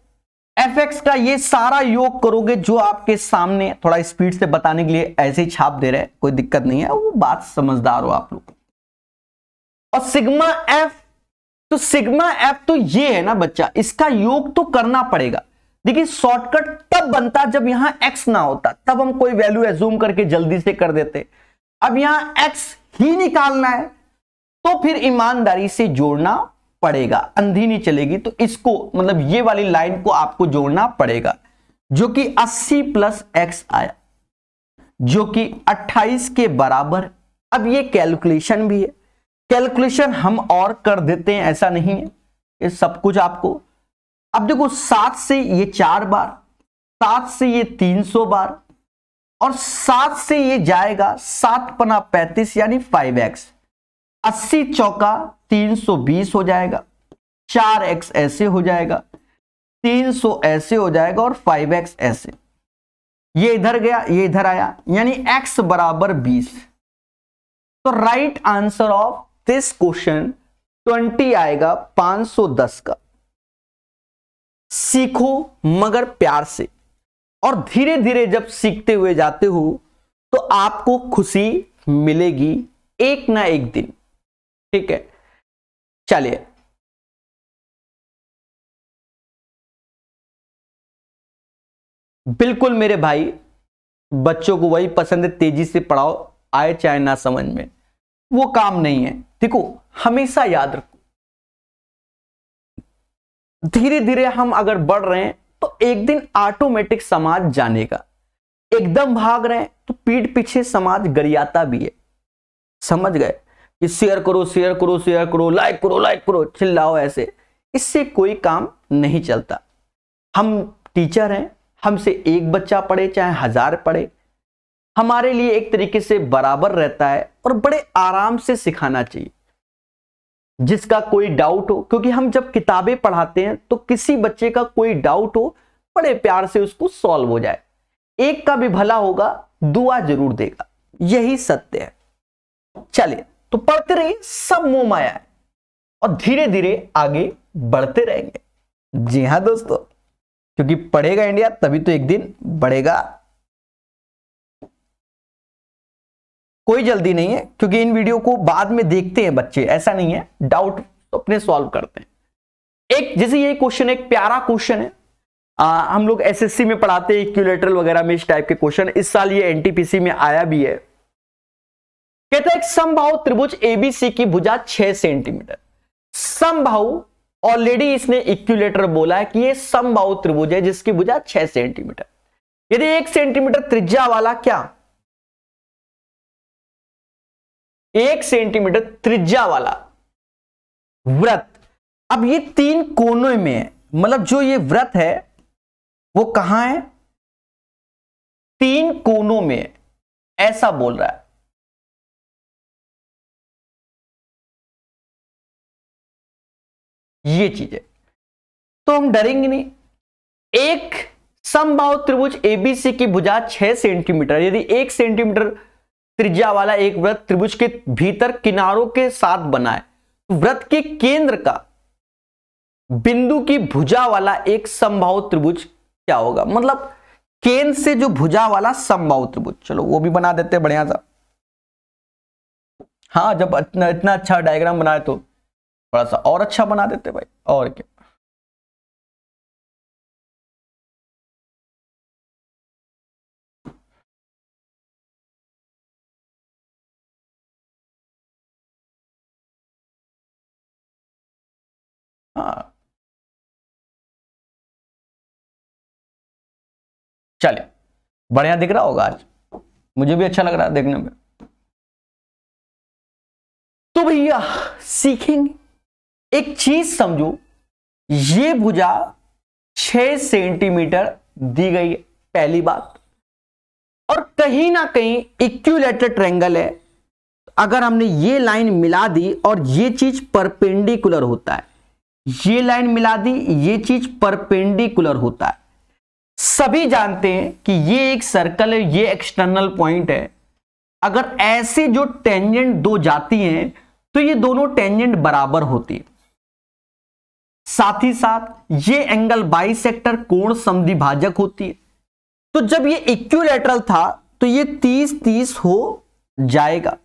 fx का ये सारा योग करोगे जो आपके सामने, थोड़ा स्पीड से बताने के लिए ऐसे ही छाप दे रहे हैं, कोई दिक्कत नहीं है, वो बात समझदार हो आप लोग। और सिग्मा एफ, तो सिग्मा एफ तो ये है ना बच्चा, इसका योग तो करना पड़ेगा। देखिए शॉर्टकट तब बनता जब यहां x ना होता, तब हम कोई वैल्यू एज्यूम करके जल्दी से कर देते। अब यहां x ही निकालना है तो फिर ईमानदारी से जोड़ना पड़ेगा, अंधी नहीं चलेगी। तो इसको मतलब ये वाली लाइन को आपको जोड़ना पड़ेगा, जो कि 80 प्लस x आया, जो कि 28 के बराबर। अब ये कैलकुलेशन भी है, कैलकुलेशन हम और कर देते हैं, ऐसा नहीं है ये सब कुछ आपको। अब देखो 7 से ये 4 बार, 7 से ये 300 बार, और 7 से ये जाएगा 7 पना 35 यानी 5x। 80 चौका 320 हो जाएगा, 4x ऐसे हो जाएगा, 300 ऐसे हो जाएगा और 5x ऐसे। ये इधर गया, ये इधर आया, यानी x बराबर 20। तो right answer of this question 20 आएगा 510 का। सीखो मगर प्यार से, और धीरे धीरे जब सीखते हुए जाते हो तो आपको खुशी मिलेगी एक ना एक दिन, ठीक है। चलिए बिल्कुल मेरे भाई, बच्चों को वही पसंद है, तेजी से पढ़ाओ, आए चाहे ना समझ में, वो काम नहीं है। देखो हमेशा याद रखो, धीरे धीरे हम अगर बढ़ रहे हैं तो एक दिन ऑटोमेटिक समाज जानेगा। एकदम भाग रहे हैं तो पीठ पीछे समाज गरियाता भी है, समझ गए कि शेयर करो शेयर करो शेयर करो, लाइक करो, चिल्लाओ, ऐसे इससे कोई काम नहीं चलता। हम टीचर हैं, हमसे एक बच्चा पढ़े चाहे 1000 पढ़े, हमारे लिए एक तरीके से बराबर रहता है, और बड़े आराम से सिखाना चाहिए। जिसका कोई डाउट हो, क्योंकि हम जब किताबें पढ़ाते हैं तो किसी बच्चे का कोई डाउट हो, बड़े प्यार से उसको सॉल्व हो जाए। एक का भी भला होगा, दुआ जरूर देगा, यही सत्य है। चलिए तो पढ़ते रहिए, सब मोह माया है, और धीरे धीरे आगे बढ़ते रहेंगे। जी हाँ दोस्तों, क्योंकि पढ़ेगा इंडिया तभी तो एक दिन बढ़ेगा। कोई जल्दी नहीं है, क्योंकि इन वीडियो को बाद में देखते हैं बच्चे, ऐसा नहीं है, डाउट तो अपने सॉल्व करते हैं। एक जैसे ये क्वेश्चन एक प्यारा क्वेश्चन है, हम लोग एसएससी में पढ़ाते हैं इक्विलैटरल वगैरह में इस टाइप के क्वेश्चन, इस साल ये एनटीपीसी में आया भी है। कहता है एक समबाहु त्रिभुज एबीसी की भुजा 6 सेंटीमीटर। समबाहु, ऑलरेडी इसने इक्विलैटरल बोला है कि ये समबाहु त्रिभुज है जिसकी भुजा 6 सेंटीमीटर। यदि 1 सेंटीमीटर त्रिज्या वाला, क्या 1 सेंटीमीटर त्रिज्या वाला वृत्त, अब ये 3 कोनों में है, मतलब जो ये वृत्त है वो कहां है, 3 कोनों में है, ऐसा बोल रहा है। ये चीज है, तो हम डरेंगे नहीं। एक समबाहु त्रिभुज एबीसी की भुजा 6 सेंटीमीटर, यदि 1 सेंटीमीटर त्रिज्या वाला एक वृत्त त्रिभुज के भीतर किनारों के साथ बना है, वृत्त के केंद्र का बिंदु की भुजा वाला एक समबाहु त्रिभुज क्या होगा, मतलब केंद्र से जो भुजा वाला समबाहु त्रिभुज। चलो वो भी बना देते हैं बढ़िया सा। हाँ, जब इतना अच्छा डायग्राम बनाए तो थोड़ा सा और अच्छा बना देते भाई, और क्या। हाँ चलिए, बढ़िया दिख रहा होगा आज, मुझे भी अच्छा लग रहा है देखने में। तो भैया सीखेंगे, एक चीज समझो, ये भुजा 6 सेंटीमीटर दी गई है, पहली बात, और कहीं ना कहीं इक्विलैटरल ट्रायंगल है। अगर हमने ये लाइन मिला दी और ये चीज परपेंडिकुलर होता है, ये लाइन मिला दी, ये चीज परपेंडिकुलर होता है। सभी जानते हैं कि ये एक सर्कल है, ये एक्सटर्नल पॉइंट है। अगर ऐसे जो टेंजेंट दो जाती हैं तो ये दोनों टेंजेंट बराबर होती है। साथ ही साथ ये एंगल बाइसेक्टर कोण समद्विभाजक होती है। तो जब ये इक्विलैटरल था तो ये 30-30 हो जाएगा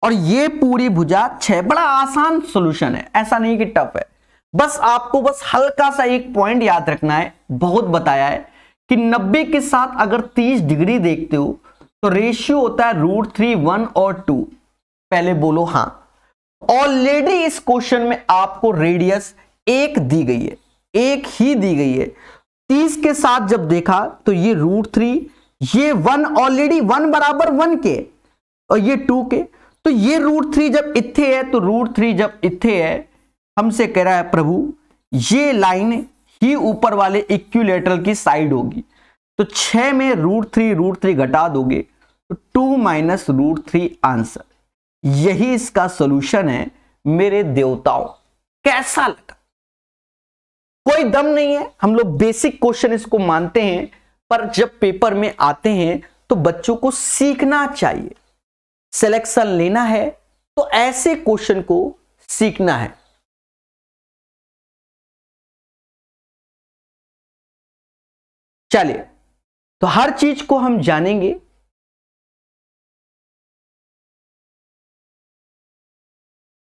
और ये पूरी भुजा 6। बड़ा आसान सॉल्यूशन है, ऐसा नहीं कि टफ है। बस आपको बस हल्का सा एक पॉइंट याद रखना है, बहुत बताया है कि 90 के साथ अगर 30 डिग्री देखते हो तो रेशियो होता है √3, 1 और 2। पहले बोलो हां। ऑलरेडी इस क्वेश्चन में आपको रेडियस 1 दी गई है, 1 ही दी गई है। 30 के साथ जब देखा तो ये √3, ये 1 ऑलरेडी 1 बराबर 1 के और ये 2 के, तो ये √3 जब इत्थे है तो √3 जब इत्थे है, हमसे कह रहा है प्रभु ये लाइन ही ऊपर वाले इक्विलैटरल की साइड होगी। तो 6 में √3 घटा दोगे तो 2 माइनस √3 आंसर। यही इसका सॉल्यूशन है मेरे देवताओं। कैसा लगा? कोई दम नहीं है, हम लोग बेसिक क्वेश्चन इसको मानते हैं, पर जब पेपर में आते हैं तो बच्चों को सीखना चाहिए। सिलेक्शन लेना है तो ऐसे क्वेश्चन को सीखना है। चलिए, तो हर चीज को हम जानेंगे।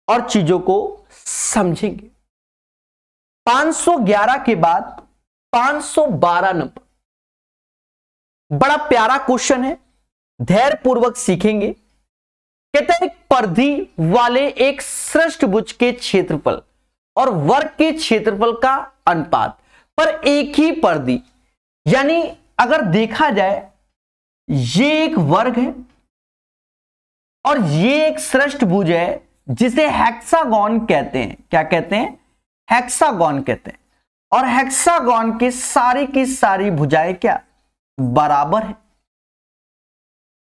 और चीजों को समझेंगे। 511 के बाद 512 नंबर, बड़ा प्यारा क्वेश्चन है, धैर्य पूर्वक सीखेंगे। कहते हैं परिधि वाले एक षष्ठभुज के क्षेत्रफल और वर्ग के क्षेत्रफल का अनुपात पर एक ही परिधि, यानी अगर देखा जाए ये एक वर्ग है और ये एक षष्ठभुज है जिसे हेक्सागोन कहते हैं। क्या कहते हैं? हेक्सागोन कहते हैं। और हेक्सागोन के सारी की सारी भुजाएं क्या बराबर है?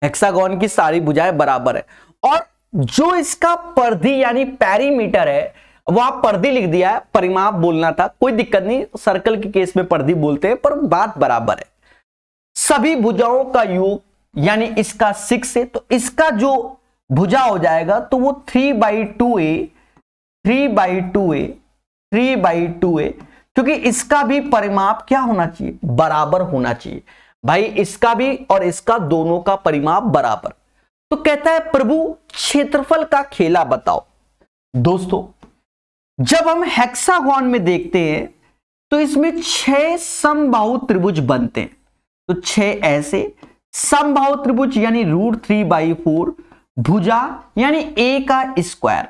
हेक्सागोन की सारी भुजाएं बराबर है। और जो इसका परिधि यानी पेरीमीटर है, वह परिधि लिख दिया है, परिमाप बोलना था, कोई दिक्कत नहीं, सर्कल के केस में परिधि बोलते हैं, पर बात बराबर है। सभी भुजाओं का योग यानी इसका 6 है, तो इसका जो भुजा हो जाएगा तो वो 3/2a, 3/2a, 3/2a, क्योंकि इसका भी परिमाप क्या होना चाहिए? बराबर होना चाहिए। भाई इसका भी और इसका दोनों का परिमाप बराबर। तो कहता है प्रभु क्षेत्रफल का खेला बताओ। दोस्तों जब हम हेक्सागोन में देखते हैं तो इसमें 6 समबाहु त्रिभुज बनते हैं। तो 6 ऐसे समबाहु त्रिभुज यानी √3/4, भुजा यानी a का स्क्वायर।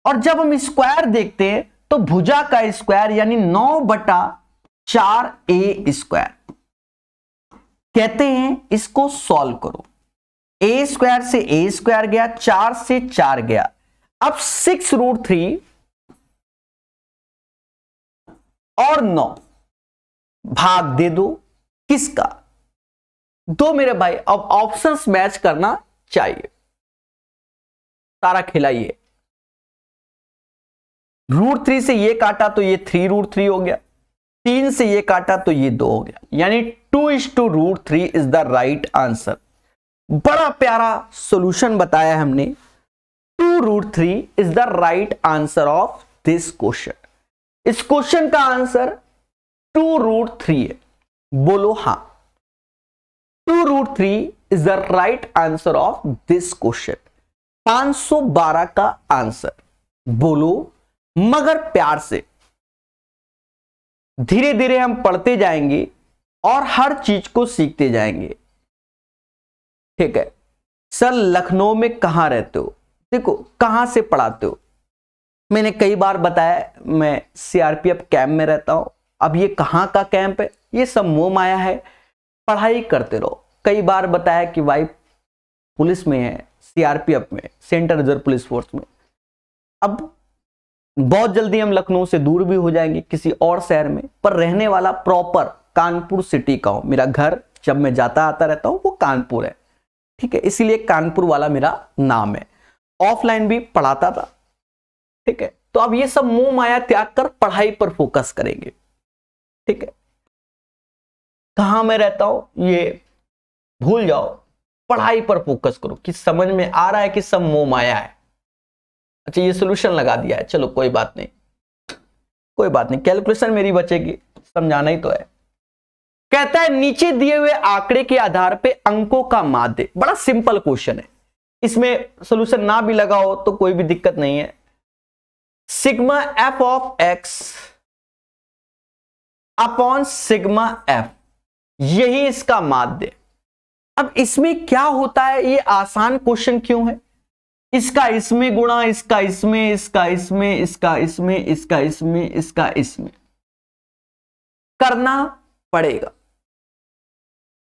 और जब हम स्क्वायर देखते हैं तो भुजा का स्क्वायर यानी 9/4a स्क्वायर। कहते हैं इसको सॉल्व करो। a स्क्वायर से a स्क्वायर गया, 4 से 4 गया। अब 6√3 और 9 भाग दे दो किसका? दो मेरे भाई। अब ऑप्शंस मैच करना चाहिए। सारा खेला ये √3 से ये काटा तो ये 3√3 हो गया, 3 से ये काटा तो ये 2 हो गया, यानी 2:√3 इज द राइट आंसर। बड़ा प्यारा सॉल्यूशन बताया हमने। 2√3 is the right answer of this question. इस क्वेश्चन का आंसर 2√3 है। बोलो हां, 2√3 is the right answer of this question. 512 का आंसर बोलो, मगर प्यार से। धीरे धीरे हम पढ़ते जाएंगे और हर चीज को सीखते जाएंगे। ठीक है सर, लखनऊ में कहां रहते हो? देखो कहां से पढ़ाते हो? मैंने कई बार बताया मैं सीआरपीएफ कैंप में रहता हूं। अब ये कहां का कैंप है? ये सब मोह माया है, पढ़ाई करते रहो। कई बार बताया कि भाई पुलिस में है, सीआरपीएफ में, सेंट्रल रिजर्व पुलिस फोर्स में। अब बहुत जल्दी हम लखनऊ से दूर भी हो जाएंगे किसी और शहर में, पर रहने वाला प्रॉपर कानपुर सिटी का हूं। मेरा घर जब मैं जाता आता रहता हूं वो कानपुर है। ठीक है, इसीलिए कानपुर वाला मेरा नाम है। ऑफलाइन भी पढ़ाता था। ठीक है, तो अब ये सब मोह माया त्याग कर पढ़ाई पर फोकस करेंगे। ठीक है, कहां मैं रहता हूं ये भूल जाओ, पढ़ाई पर फोकस करो कि समझ में आ रहा है कि सब मोह माया है। अच्छा ये सोल्यूशन लगा दिया है, चलो कोई बात नहीं। कोई बात नहीं, कैलकुलेशन मेरी बचेगी, समझाना ही तो है। कहता है नीचे दिए हुए आंकड़े के आधार पे अंकों का माध्य। बड़ा सिंपल क्वेश्चन है, इसमें सॉल्यूशन ना भी लगा हो तो कोई भी दिक्कत नहीं है। Sigma F of x upon sigma F, यही इसका माध्य। अब इसमें क्या होता है, ये आसान क्वेश्चन क्यों है? इसका इसमें गुणा, इसका इसमें, इसका इसमें, इसका इसमें, इसका इसमें, इसका इसमें करना पड़ेगा,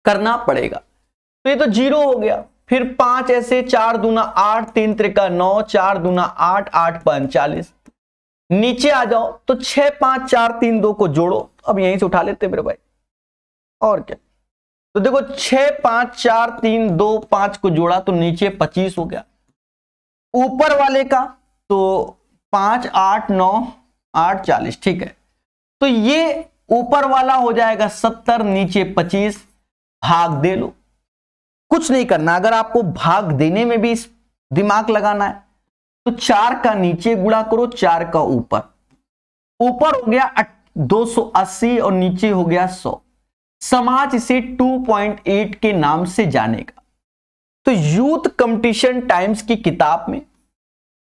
करना पड़ेगा। तो ये तो 0 हो गया, फिर 5 ऐसे, 4 दूना 8, 3 त्रिका 9, 4 दूना 8, 8 5 40। नीचे आ जाओ तो 6 5 4 3 2 को जोड़ो, अब यहीं से उठा लेते मेरे भाई, और क्या। तो देखो 6 5 4 3 2 5 को जोड़ा तो नीचे 25 हो गया। ऊपर वाले का तो 5 8 9 8 40, ठीक है। तो ये ऊपर वाला हो जाएगा 70, नीचे 25, भाग दे लो। कुछ नहीं करना, अगर आपको भाग देने में भी दिमाग लगाना है तो 4 का नीचे गुणा करो, 4 का ऊपर। ऊपर हो गया 280 और नीचे हो गया 100। समाज इसे 2.8 के नाम से जानेगा। तो यूथ कंपटीशन टाइम्स की किताब में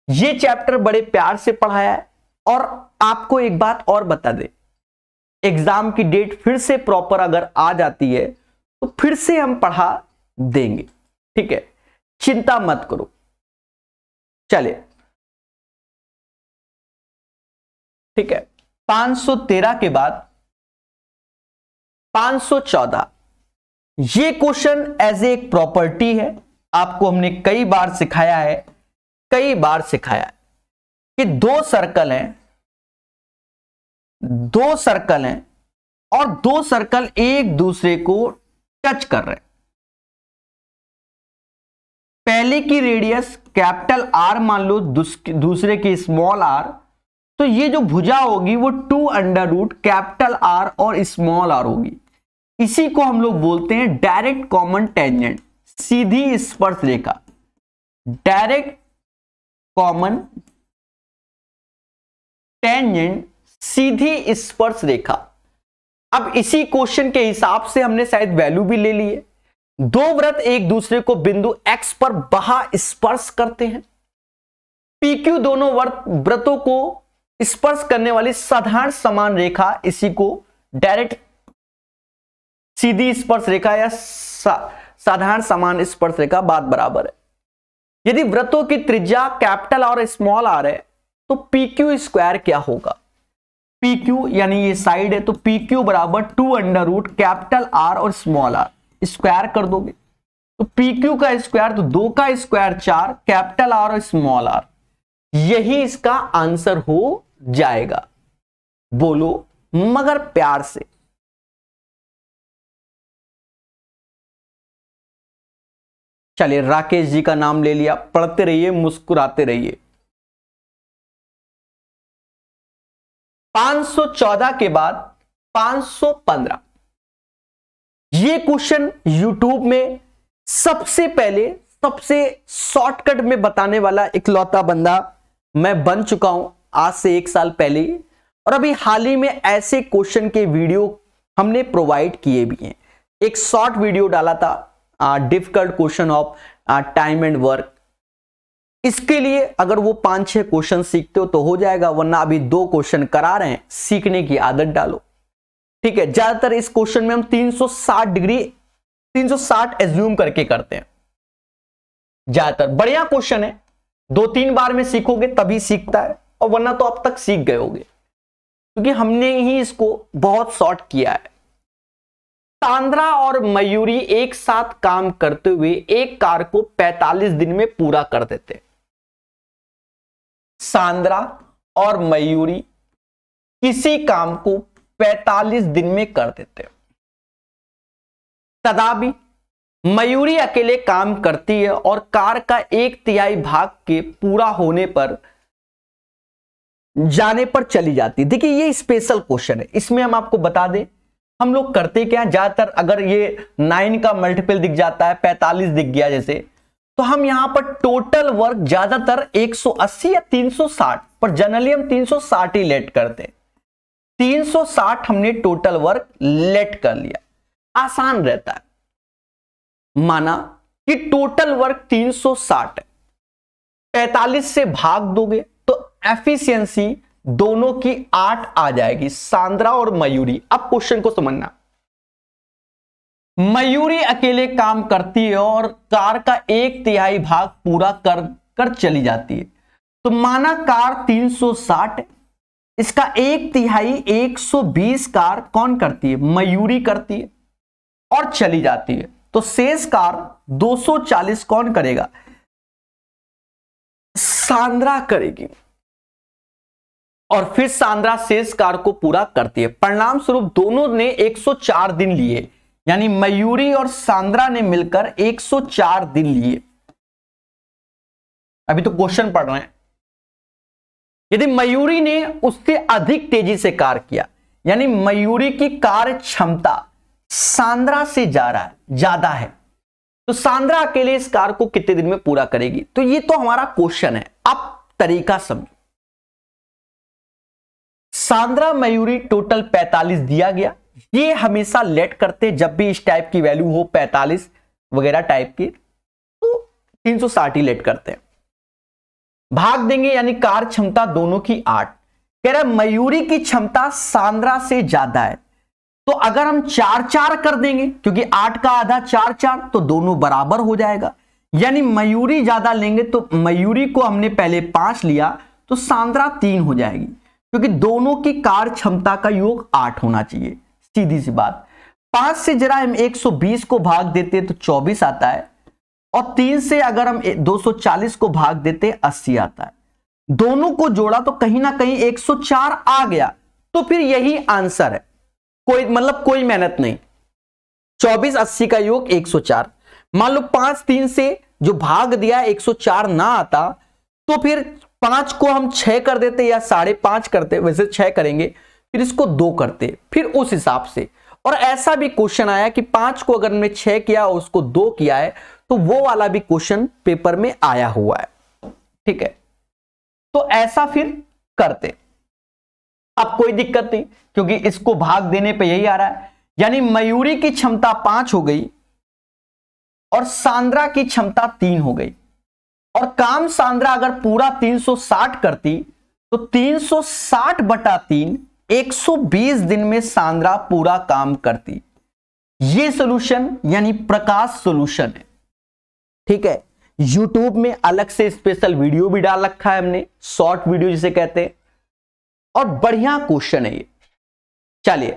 यह चैप्टर बड़े प्यार से पढ़ाया है। और आपको एक बात और बता दे, एग्जाम की डेट फिर से प्रॉपर अगर आ जाती है तो फिर से हम पढ़ा देंगे, ठीक है, चिंता मत करो। चलिए ठीक है, 513 के बाद 514, ये क्वेश्चन एज ए प्रॉपर्टी है। आपको हमने कई बार सिखाया है, कई बार सिखाया है कि दो सर्कल हैं, दो सर्कल हैं और दो सर्कल एक दूसरे को टच कर रहे हैं। पहले की रेडियस कैपिटल आर मान लो, दूसरे की स्मॉल आर, तो ये जो भुजा होगी वो 2 कैपिटल आर और स्मॉल आर होगी। इसी को हम लोग बोलते हैं डायरेक्ट कॉमन टेंजेंट, सीधी स्पर्श रेखा, डायरेक्ट कॉमन टेंजेंट, सीधी स्पर्श रेखा। अब इसी क्वेश्चन के हिसाब से हमने शायद वैल्यू भी ले ली है। दो वृत्त एक दूसरे को बिंदु x पर बाह्य स्पर्श करते हैं। PQ दोनों वृत्तों को स्पर्श करने वाली साधारण समान रेखा, इसी को डायरेक्ट सीधी स्पर्श रेखा या साधारण समान स्पर्श रेखा, बात बराबर है। यदि वृत्तों की त्रिज्या कैपिटल और स्मॉल आर है तो PQ स्क्वायर क्या होगा? PQ यानी ये साइड है, तो PQ बराबर 2 कैपिटल आर और स्मॉल आर, स्क्वायर कर दोगे तो PQ का स्क्वायर, तो 2 का स्क्वायर 4, कैपिटल आर और स्मॉल आर, यही इसका आंसर हो जाएगा। बोलो मगर प्यार से। चलिए, राकेश जी का नाम ले लिया, पढ़ते रहिए, मुस्कुराते रहिए। 514 के बाद 515, ये क्वेश्चन यूट्यूब में सबसे पहले, सबसे शॉर्टकट में बताने वाला इकलौता बंदा मैं बन चुका हूं आज से 1 साल पहले ही। और अभी हाल ही में ऐसे क्वेश्चन के वीडियो हमने प्रोवाइड किए भी हैं। एक शॉर्ट वीडियो डाला था, difficult question of time and work. इसके लिए अगर वो 5-6 क्वेश्चन सीखते हो तो हो जाएगा, वरना अभी 2 क्वेश्चन करा रहे हैं, सीखने की आदत डालो, ठीक है। ज्यादातर इस क्वेश्चन में हम 360 डिग्री 360 एज्यूम करके करते हैं ज्यादातर। बढ़िया क्वेश्चन है, 2-3 बार में सीखोगे तभी सीखता है, और वरना तो अब तक सीख गए होगे, क्योंकि हमने ही इसको बहुत शॉर्ट किया है। सांद्रा और मयूरी एक साथ काम करते हुए एक कार को 45 दिन में पूरा कर देते। सांद्रा और मयूरी किसी काम को 45 दिन में कर देते। तदापि मयूरी अकेले काम करती है और कार का 1/3 भाग के पूरा होने पर जाने पर चली जाती। देखिए, ये स्पेशल क्वेश्चन है, इसमें हम आपको बता दें हम लोग करते क्या, ज्यादातर अगर ये 9 का मल्टीपल दिख जाता है, 45 दिख गया जैसे, तो हम यहां पर टोटल वर्क ज्यादातर 180 या 360, पर जनरली हम 360 ही लेट करते हैं। 360 हमने टोटल वर्क लेट कर लिया, आसान रहता है। माना कि टोटल वर्क 360 है, 45 से भाग दोगे तो एफिशिएंसी दोनों की 8 आ जाएगी, सांद्रा और मयूरी। अब क्वेश्चन को समझना, मयूरी अकेले काम करती है और कार का 1/3 भाग पूरा कर चली जाती है। तो माना कार 360 है, इसका 1/3 120 कार कौन करती है, मयूरी करती है और चली जाती है। तो शेष कार 240 कौन करेगा, सांद्रा करेगी, और फिर सांद्रा शेष कार को पूरा करती है। परिणाम स्वरूप दोनों ने 104 दिन लिए, यानी मयूरी और सांद्रा ने मिलकर 104 दिन लिए। अभी तो क्वेश्चन पढ़ रहे हैं। यदि मयूरी ने उससे अधिक तेजी से कार्य किया, यानी मयूरी की कार्य क्षमता सांद्रा से ज्यादा है, तो सांद्रा अकेले इस कार्य को कितने दिन में पूरा करेगी। तो ये तो हमारा क्वेश्चन है। अब तरीका समझो, सांद्रा मयूरी टोटल 45 दिया गया, ये हमेशा लेट करते, जब भी इस टाइप की वैल्यू हो 45 वगैरह टाइप की, तो 360 ही लेट करते हैं। भाग देंगे, यानी कार्य क्षमता दोनों की 8। कह रहा है मयूरी की क्षमता सांद्रा से ज्यादा है, तो अगर हम 4-4 कर देंगे, क्योंकि 8 का आधा 4-4, तो दोनों बराबर हो जाएगा। यानी मयूरी ज्यादा लेंगे, तो मयूरी को हमने पहले 5 लिया, तो सांद्रा 3 हो जाएगी, क्योंकि दोनों की कार्य क्षमता का योग 8 होना चाहिए। सीधी सी बात। 5 से जरा हम 120 को भाग देते तो 24 आता है, और 3 से अगर हम 240 को भाग देते 80 आता है। दोनों को जोड़ा तो कहीं ना कहीं 104 आ गया, तो फिर यही आंसर है। कोई मेहनत नहीं। 24 80 का योग 104। मान लो 5 3 से जो भाग दिया 104 ना आता, तो फिर 5 को हम 6 कर देते या 5.5 करते, वैसे 6 करेंगे, फिर इसको 2 करते, फिर उस हिसाब से। और ऐसा भी क्वेश्चन आया कि 5 को अगर हमने 6 किया और उसको 2 किया है, तो वो वाला भी क्वेश्चन पेपर में आया हुआ है। ठीक है, तो ऐसा फिर करते। अब कोई दिक्कत नहीं, क्योंकि इसको भाग देने पे यही आ रहा है। यानी मयूरी की क्षमता 5 हो गई और सांद्रा की क्षमता 3 हो गई, और काम सांद्रा अगर पूरा 360 करती, तो 360/3 120 दिन में सांद्रा पूरा काम करती। ये सॉल्यूशन यानी प्रकाश सॉल्यूशन है। ठीक है, YouTube में अलग से स्पेशल वीडियो भी डाल रखा है हमने, शॉर्ट वीडियो जिसे कहते हैं, और बढ़िया क्वेश्चन है ये। चलिए,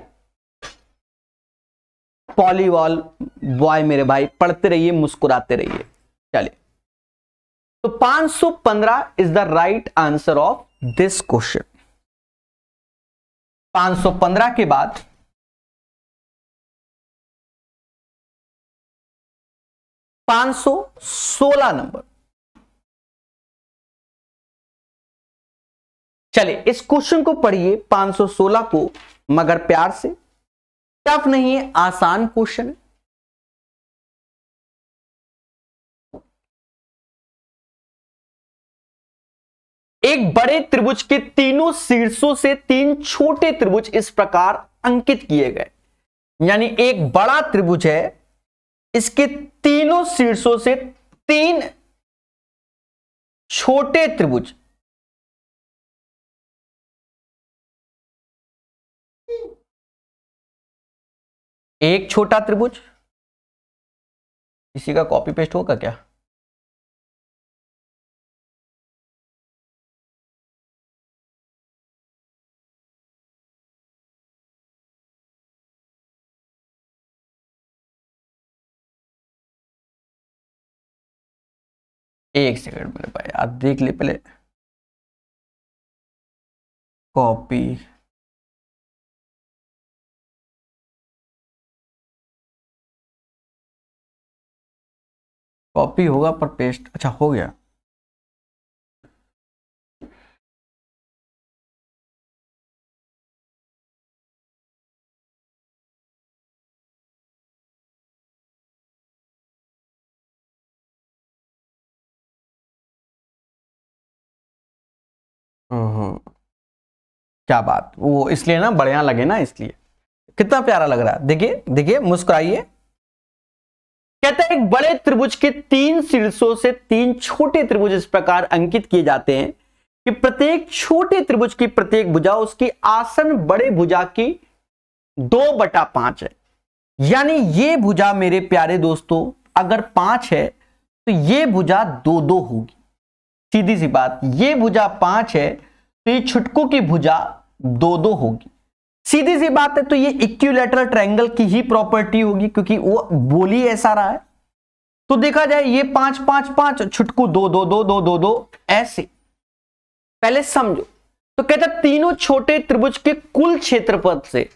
पॉलीवॉल बॉय मेरे भाई, पढ़ते रहिए, मुस्कुराते रहिए। चलिए, तो 515 is the right answer of this question. 515 के बाद 516 नंबर। चलिए, इस क्वेश्चन को पढ़िए, 516 को, मगर प्यार से। टफ नहीं है, आसान क्वेश्चन है। एक बड़े त्रिभुज के तीनों शीर्षों से 3 छोटे त्रिभुज इस प्रकार अंकित किए गए। यानी एक बड़ा त्रिभुज है, इसके तीनों शीर्षों से 3 छोटे त्रिभुज, एक छोटा त्रिभुज। किसी का कॉपी पेस्ट होगा क्या? एक सेकंड मेरे भाई, आप देख ले पहले। कॉपी, कॉपी होगा पर पेस्ट, अच्छा हो गया। हम्म, क्या बात, वो इसलिए ना बढ़िया लगे ना, इसलिए कितना प्यारा लग रहा है। देखिए देखिए, मुस्कुराइए। कहता है एक बड़े त्रिभुज के 3 शीर्षों से 3 छोटे त्रिभुज इस प्रकार अंकित किए जाते हैं कि प्रत्येक छोटे त्रिभुज की प्रत्येक भुजा उसकी आसन बड़े भुजा की 2/5 है। यानी ये भुजा मेरे प्यारे दोस्तों अगर 5 है तो ये भुजा 2-2 होगी। सीधी सी बात, ये भुजा 5 है तो ये छुटकों की भुजा 2-2 होगी। सीधी सी बात है, तो ये इक्विलैटरल ट्रायंगल की ही प्रॉपर्टी होगी, क्योंकि वो बोली ऐसा रहा है। तो देखा जाए ये 5 5 5 छुटकू 2 2 2 2 2 2 ऐसे। पहले समझो, तो कहता तीनों छोटे त्रिभुज के कुल क्षेत्रफल से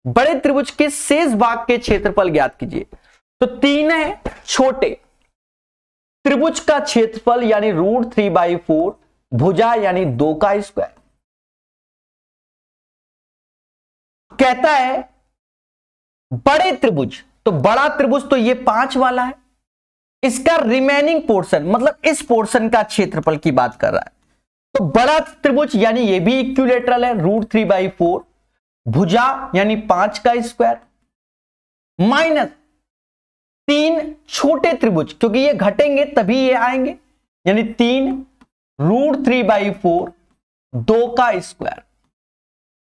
बड़े त्रिभुज के शेष भाग के क्षेत्रफल ज्ञात कीजिए। तो 3 है छोटे त्रिभुज का क्षेत्रफल यानी √3/4, भुजा यानी 2 का स्क्वायर। कहता है बड़े त्रिभुज, तो बड़ा त्रिभुज तो ये 5 वाला है, इसका रिमेनिंग पोर्शन मतलब इस पोर्शन का क्षेत्रफल की बात कर रहा है। तो बड़ा त्रिभुज यानी ये भी इक्विलैटरल है, √3/4, भुजा यानी 5 का स्क्वायर, माइनस 3 छोटे त्रिभुज, क्योंकि ये घटेंगे तभी ये आएंगे, यानी 3 √3/4 2 का स्क्वायर।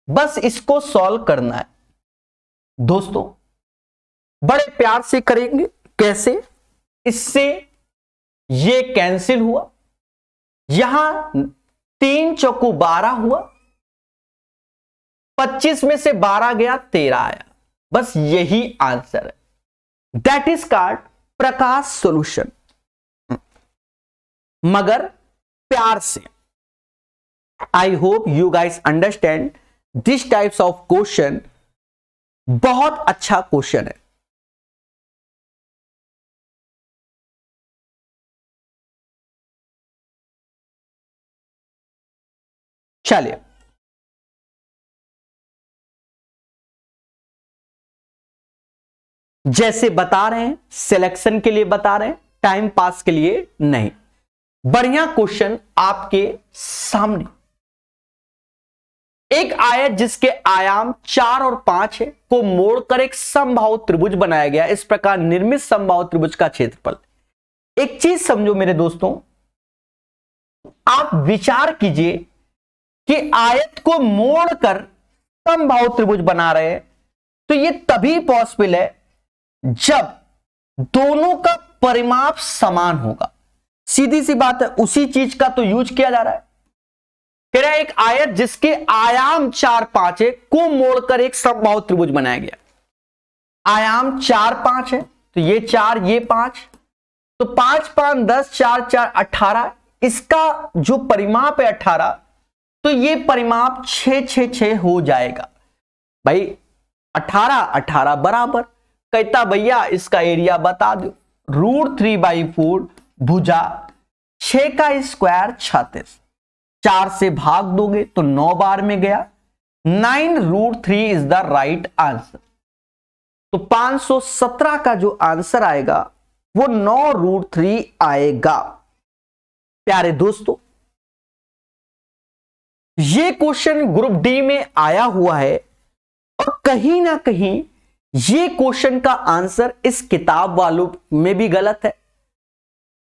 बस इसको सॉल्व करना है दोस्तों, बड़े प्यार से करेंगे। कैसे? इससे ये कैंसिल हुआ, यहां 3 चौको 12 हुआ, 25 में से 12 गया 13 आया। बस यही आंसर है। That is called Prakash solution. मगर प्यार से, I hope you guys understand this types of question. बहुत अच्छा क्वेश्चन है। चलिए जैसे बता रहे हैं, सिलेक्शन के लिए बता रहे हैं, टाइम पास के लिए नहीं। बढ़िया क्वेश्चन आपके सामने। एक आयत जिसके आयाम 4 और 5 है को मोड़कर एक समबाहु त्रिभुज बनाया गया। इस प्रकार निर्मित समबाहु त्रिभुज का क्षेत्रफल। एक चीज समझो मेरे दोस्तों, आप विचार कीजिए कि आयत को मोड़कर समबाहु त्रिभुज बना रहे हैं, तो यह तभी पॉसिबल है जब दोनों का परिमाप समान होगा। सीधी सी बात है, उसी चीज का तो यूज किया जा रहा है। कह रहा है एक आयत जिसके आयाम 4 5 है को मोड़कर एक समबाहु त्रिभुज बनाया गया। आयाम 4 5 है, तो ये 4 ये 5, तो 5 5 10 4 4 18। इसका जो परिमाप है 18, तो ये परिमाप 6 6 6 हो जाएगा। भाई 18 18 बराबर। कहता भैया इसका एरिया बता दो। √3/4 भुजा 6 का स्क्वायर 36, 4 से भाग दोगे तो 9 बार में गया। 9√3 इज द राइट आंसर। तो 517 का जो आंसर आएगा वो 9√3 आएगा। प्यारे दोस्तों, ये क्वेश्चन ग्रुप डी में आया हुआ है और कहीं ना कहीं ये क्वेश्चन का आंसर इस किताब वालों में भी गलत है।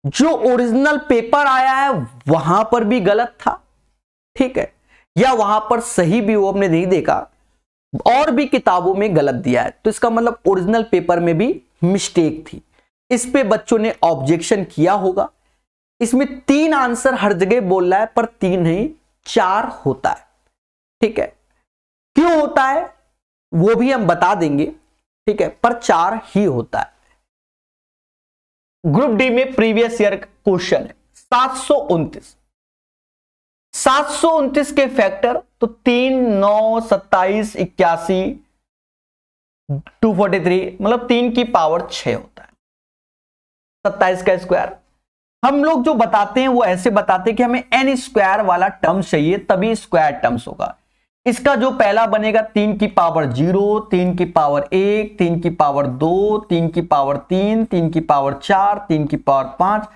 जो ओरिजिनल पेपर आया है वहां पर भी गलत था, ठीक है, या वहां पर सही भी वो हमने नहीं देखा, और भी किताबों में गलत दिया है। तो इसका मतलब ओरिजिनल पेपर में भी मिस्टेक थी। इस पे बच्चों ने ऑब्जेक्शन किया होगा। इसमें 3 आंसर हर जगह बोल रहा है, पर 3 नहीं 4 होता है, ठीक है। क्यों होता है वो भी हम बता देंगे, ठीक है, पर 4 ही होता है। ग्रुप डी में प्रीवियस ईयर क्वेश्चन है 729। 729 के फैक्टर तो 3 9 27 81 243, मतलब 3 की पावर 6 होता है। 27 का स्क्वायर हम लोग जो बताते हैं वो ऐसे बताते हैं कि हमें n स्क्वायर वाला टर्म चाहिए, तभी स्क्वायर टर्म्स होगा। इसका जो पहला बनेगा 3 की पावर 0, 3 की पावर 1, 3 की पावर 2, 3 की पावर 3, 3 की पावर 4, 3 की पावर 5,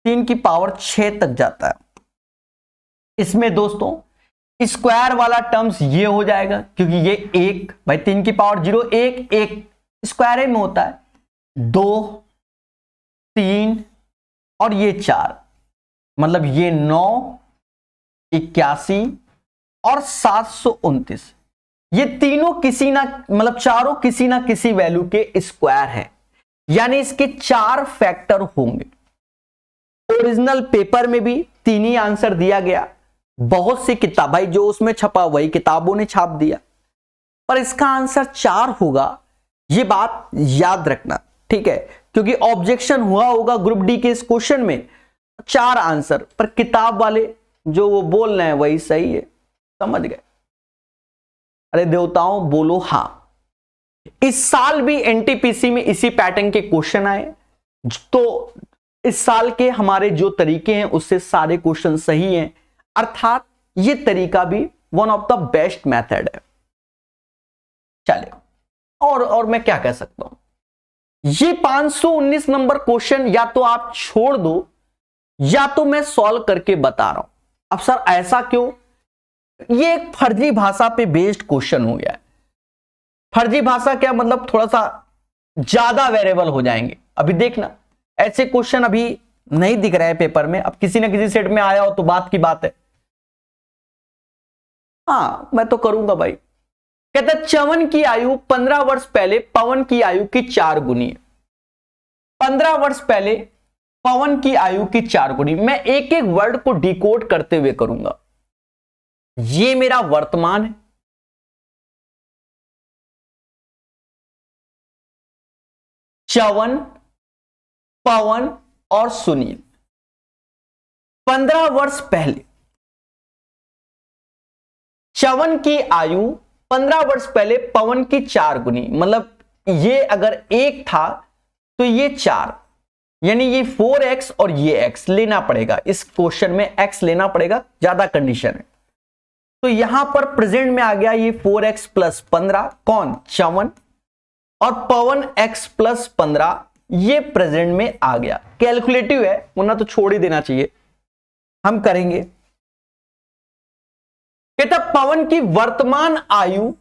3 की पावर 6 तक जाता है। इसमें दोस्तों स्क्वायर वाला टर्म्स ये हो जाएगा, क्योंकि ये 1 भाई 3 की पावर 0, 1 1 स्क्वायर में होता है, 2 3 और ये 4, मतलब ये 9 81 और 729, ये तीनों किसी ना मतलब चारों किसी ना किसी वैल्यू के स्क्वायर हैं, यानी इसके 4 फैक्टर होंगे। ओरिजिनल पेपर में भी 3 ही आंसर दिया गया, बहुत सी किताब भाई जो उसमें छपा वही किताबों ने छाप दिया, पर इसका आंसर 4 होगा, ये बात याद रखना, ठीक है, क्योंकि ऑब्जेक्शन हुआ होगा ग्रुप डी के इस क्वेश्चन में 4 आंसर, पर किताब वाले जो वो बोल रहे हैं वही सही है, समझ गए। अरे देवताओं बोलो हां। इस साल भी एनटीपीसी में इसी पैटर्न के क्वेश्चन आए, तो इस साल के हमारे जो तरीके हैं उससे सारे क्वेश्चन सही हैं, अर्थात ये तरीका भी one of the best method है। चलिए, और मैं क्या कह सकता हूं, ये 519 नंबर क्वेश्चन या तो आप छोड़ दो या तो मैं सॉल्व करके बता रहा हूं। अब सर ऐसा क्यों, ये एक फर्जी भाषा पे बेस्ड क्वेश्चन हो गया है। फर्जी भाषा क्या मतलब, थोड़ा सा ज्यादा वेरिएबल हो जाएंगे। अभी देखना ऐसे क्वेश्चन अभी नहीं दिख रहे हैं पेपर में, अब किसी ना किसी सेट में आया हो तो बात की बात है। हाँ मैं तो करूंगा भाई। कहता च्यवन की आयु 15 वर्ष पहले पवन की आयु की 4 गुनी है। 15 वर्ष पहले पवन की आयु की 4 गुनी। मैं एक एक वर्ड को डिकोड करते हुए करूंगा। ये मेरा वर्तमान है, च्यवन, पवन और सुनील। 15 वर्ष पहले च्यवन की आयु 15 वर्ष पहले पवन की 4 गुनी, मतलब ये अगर 1 था तो ये 4, यानी ये 4x और ये x लेना पड़ेगा। इस क्वेश्चन में x लेना पड़ेगा, ज्यादा कंडीशन है। तो यहां पर प्रेजेंट में आ गया ये 4x प्लस 15, कौन, च्यवन, और पवन x प्लस 15 ये प्रेजेंट में आ गया। कैलकुलेटिव है वरना तो छोड़ ही देना चाहिए, हम करेंगे। कहता पवन की वर्तमान आयु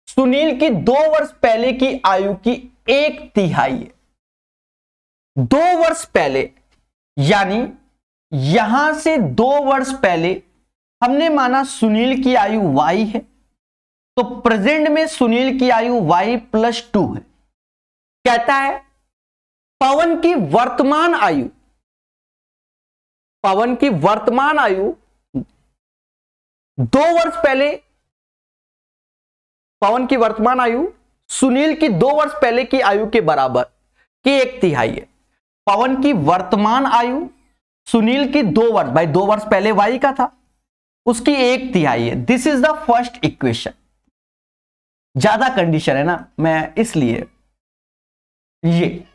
सुनील की 2 वर्ष पहले की आयु की 1/3 है। 2 वर्ष पहले, यानी यहां से 2 वर्ष पहले हमने माना सुनील की आयु y है, तो प्रेजेंट में सुनील की आयु y प्लस 2 है। कहता है पवन की वर्तमान आयु, पवन की वर्तमान आयु 2 वर्ष पहले, पवन की वर्तमान आयु सुनील की 2 वर्ष पहले की आयु के बराबर की 1/3 है। पवन की वर्तमान आयु सुनील की 2 वर्ष, भाई 2 वर्ष पहले y का था, उसकी 1/3 है। This is the first equation. ज्यादा कंडीशन है ना, मैं इसलिए ये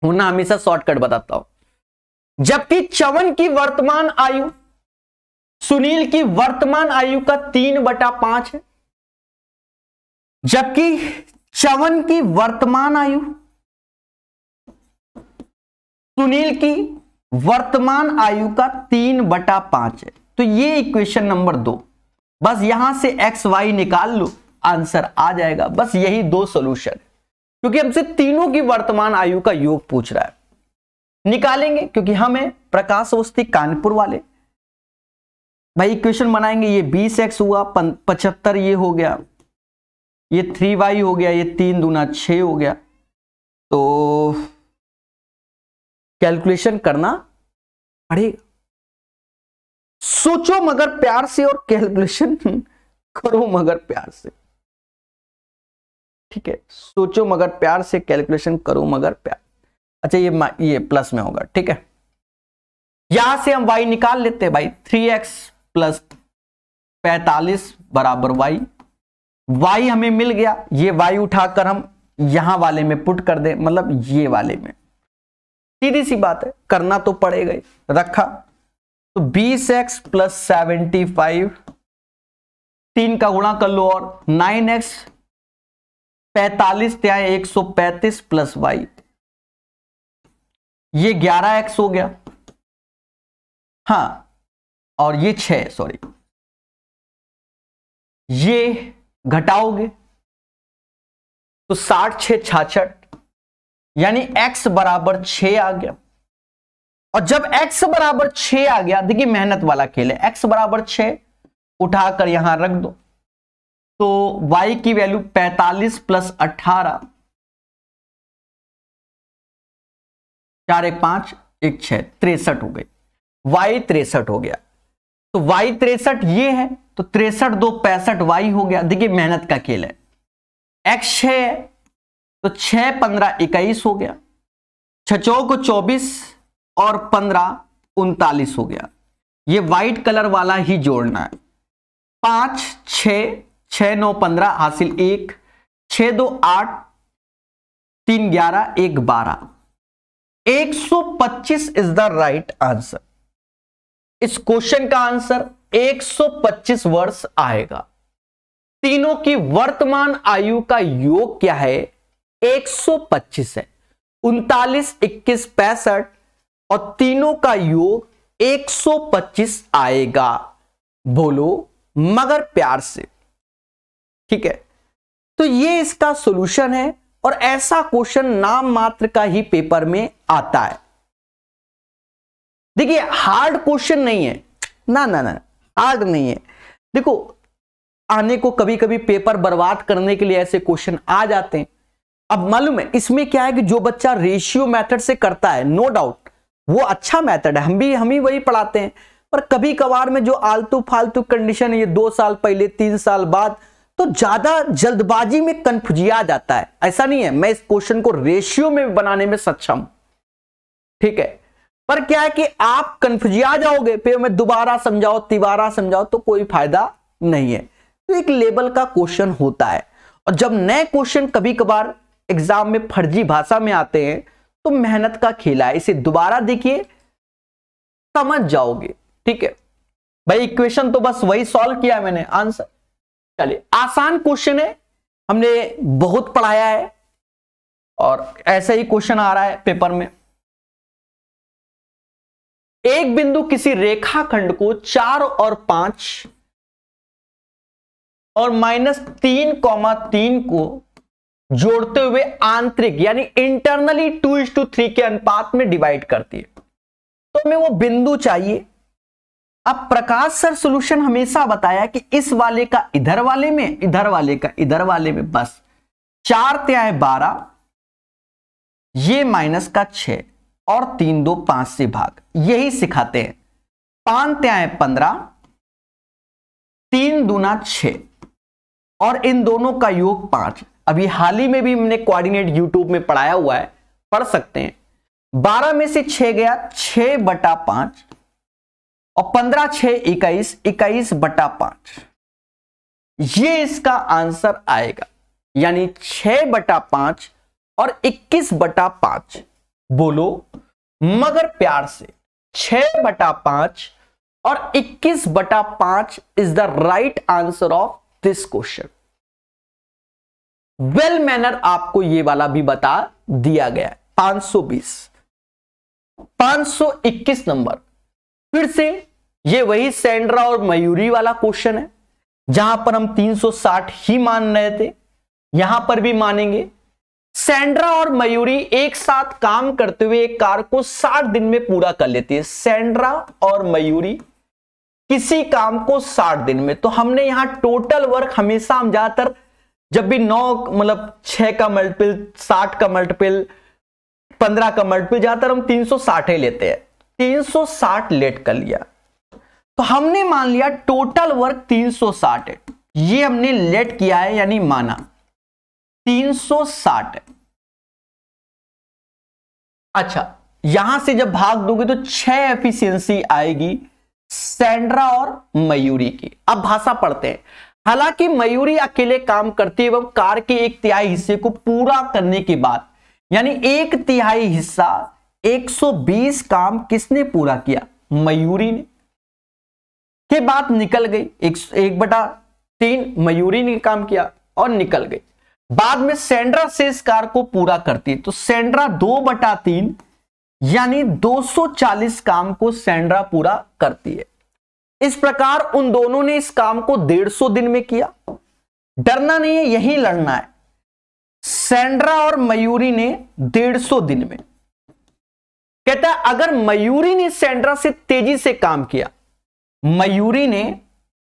ना हमेशा शॉर्टकट बताता हूं। जबकि च्यवन की वर्तमान आयु सुनील की वर्तमान आयु का 3/5 है, जबकि च्यवन की वर्तमान आयु सुनील की वर्तमान आयु का 3/5 है। तो ये इक्वेशन नंबर 2, बस यहां से एक्स वाई निकाल लो, आंसर आ जाएगा। बस यही 2 सॉल्यूशन है, क्योंकि हमसे तीनों की वर्तमान आयु का योग पूछ रहा है। निकालेंगे क्योंकि हमें प्रकाश अवस्थी कानपुर वाले भाई इक्वेशन बनाएंगे। ये 20x हुआ, 75 ये हो गया, ये 3y हो गया, ये 3 दूना 6 हो गया। तो कैलकुलेशन करना पड़ेगा। सोचो मगर प्यार से और कैलकुलेशन करो मगर प्यार से, ठीक है। सोचो मगर प्यार से, कैलकुलेशन करो मगर प्यार। अच्छा ये प्लस में होगा, ठीक है। यहां से हम y निकाल लेते हैं भाई। 3x प्लस 45 बराबर y हमें मिल गया। ये y उठाकर हम यहां वाले में पुट कर दे, मतलब ये वाले में। सीधी सी बात है, करना तो पड़ेगा ही। रखा तो 20x प्लस 75, 3 का गुणा कर लो, और 9x 45 त्या 135 प्लस y, ये 11x हो गया। हाँ, और ये 6, सॉरी ये घटाओगे तो 60 6 66, यानी x बराबर 6 आ गया। और जब x बराबर 6 आ गया, देखिए मेहनत वाला खेल है, x बराबर 6 उठाकर यहां रख दो तो y की वैल्यू 45 प्लस 18, 4 1 5 1 6, 63 हो गई। y 63 हो गया। तो y 63 ये है, तो 63 2 65 y हो गया। देखिए मेहनत का खेल है। x 6 है तो 6 15 21 हो गया। 6 को 24 और 15 39 हो गया। ये व्हाइट कलर वाला ही जोड़ना है। 5 6 6 9 15 हासिल 1, 6 2 8 3 11 1 12, 125 इज द राइट आंसर। इस क्वेश्चन का आंसर 125 वर्ष आएगा। तीनों की वर्तमान आयु का योग क्या है? 125 है। 39 21 65 और तीनों का योग 125 आएगा। बोलो मगर प्यार से, ठीक है। तो ये इसका सॉल्यूशन है और ऐसा क्वेश्चन नाम मात्र का ही पेपर में आता है। देखिए हार्ड क्वेश्चन नहीं है, ना ना ना, हार्ड नहीं है। देखो आने को कभी कभी पेपर बर्बाद करने के लिए ऐसे क्वेश्चन आ जाते हैं। अब मालूम है इसमें क्या है कि जो बच्चा रेशियो मेथड से करता है, नो डाउट वो अच्छा मेथड है, हम ही वही पढ़ाते हैं। पर कभी कभार में जो आलतू फालतू कंडीशन है, ये 2 साल पहले 3 साल बाद, तो ज्यादा जल्दबाजी में कंफ्यूजिया जाता है। ऐसा नहीं है, मैं इस क्वेश्चन को रेशियो में बनाने में सक्षम हूं, ठीक है। पर क्या है कि आप कंफ्यूजिया जाओगे, फिर मैं दोबारा समझाओ तिबारा समझाओ तो कोई फायदा नहीं है। तो एक लेवल का क्वेश्चन होता है। और जब नए क्वेश्चन कभी कभार एग्जाम में फर्जी भाषा में आते हैं तो मेहनत का खेल है, इसे दोबारा देखिए समझ जाओगे, ठीक है भाई। इक्वेशन तो बस वही सॉल्व किया है मैंने, आंसर। चलिए आसान क्वेश्चन है, हमने बहुत पढ़ाया है और ऐसा ही क्वेश्चन आ रहा है पेपर में। एक बिंदु किसी रेखाखंड को 4 और 5 और -3,3 को जोड़ते हुए आंतरिक यानी इंटरनली 2:3 के अनुपात में डिवाइड करती है, तो हमें वो बिंदु चाहिए। अब प्रकाश सर सॉल्यूशन हमेशा बताया कि इस वाले का इधर वाले में, इधर वाले का इधर वाले में, बस 4 तिहाई 12, ये -6 और 3 2 5 से भाग, यही सिखाते हैं। 5 तिहाई 15, 3 दूना 6 और इन दोनों का योग 5। अभी हाल ही में भी हमने कोऑर्डिनेट यूट्यूब में पढ़ाया हुआ है, पढ़ सकते हैं। 12 में से 6 गया, 6/5 और 15 6 21, 21/5, ये इसका आंसर आएगा। यानी 6/5 और 21/5। बोलो मगर प्यार से, 6/5 और 21/5 is the right answer of this question. Well manner आपको ये वाला भी बता दिया गया है। 520, 521 नंबर, फिर से ये वही सेंड्रा और मयूरी वाला क्वेश्चन है, जहां पर हम 360 ही मान रहे थे, यहां पर भी मानेंगे। सेंड्रा और मयूरी एक साथ काम करते हुए एक कार्य को 60 दिन में पूरा कर लेती है। सेंड्रा और मयूरी किसी काम को 60 दिन में, तो हमने यहां टोटल वर्क हमेशा हम ज्यादातर जब भी 9 मतलब 6 का मल्टीपल, 60 का मल्टीपल, 15 का मल्टीपल, ज्यादातर हम 360 ही लेते हैं। 360 लेट कर लिया, तो हमने मान लिया टोटल वर्क 360 है। ये हमने लेट किया है यानी माना 360 है। अच्छा, यहां से जब भाग दोगे तो 6 एफिशिएंसी आएगी सेंड्रा और मयूरी की। अब भाषा पढ़ते हैं। हालांकि मयूरी अकेले काम करती है एवं कार के 1/3 हिस्से को पूरा करने के बाद, यानी 1/3 हिस्सा 120 काम किसने पूरा किया? मयूरी ने। के बाद निकल गई 1/3 मयूरी ने काम किया और निकल गई। बाद में सेंड्रा से इस कार को पूरा करती है, तो सेंड्रा 2/3 यानी 240 काम को सेंड्रा पूरा करती है। इस प्रकार उन दोनों ने इस काम को 150 दिन में किया। डरना नहीं है, यही लड़ना है। सैंड्रा और मयूरी ने 150 दिन में, कहता है अगर मयूरी ने सैंड्रा से तेजी से काम किया, मयूरी ने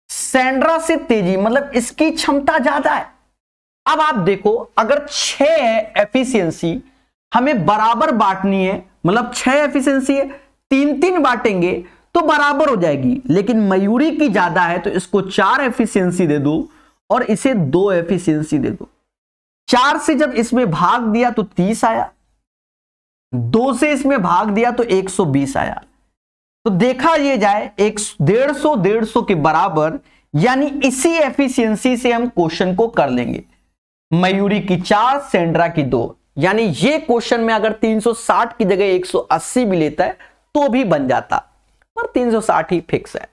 सैंड्रा से तेजी, मतलब इसकी क्षमता ज्यादा है। अब आप देखो, अगर 6 है एफिशिएंसी, हमें बराबर बांटनी है, मतलब 6 एफिशिएंसी है, 3-3 बांटेंगे तो बराबर हो जाएगी। लेकिन मयूरी की ज्यादा है तो इसको 4 एफिशिएंसी दे दो और इसे 2 एफिशिएंसी दे दो। 4 से जब इसमें भाग दिया तो 30 आया, 2 से इसमें भाग दिया तो 120 आया। तो देखा ये जाए 150 के बराबर, यानी इसी एफिशिएंसी से हम क्वेश्चन को कर लेंगे। मयूरी की 4, सैंड्रा की 2, यानी ये क्वेश्चन में अगर 360 की जगह 180 भी लेता है तो भी बन जाता, पर 360 ही फिक्स है।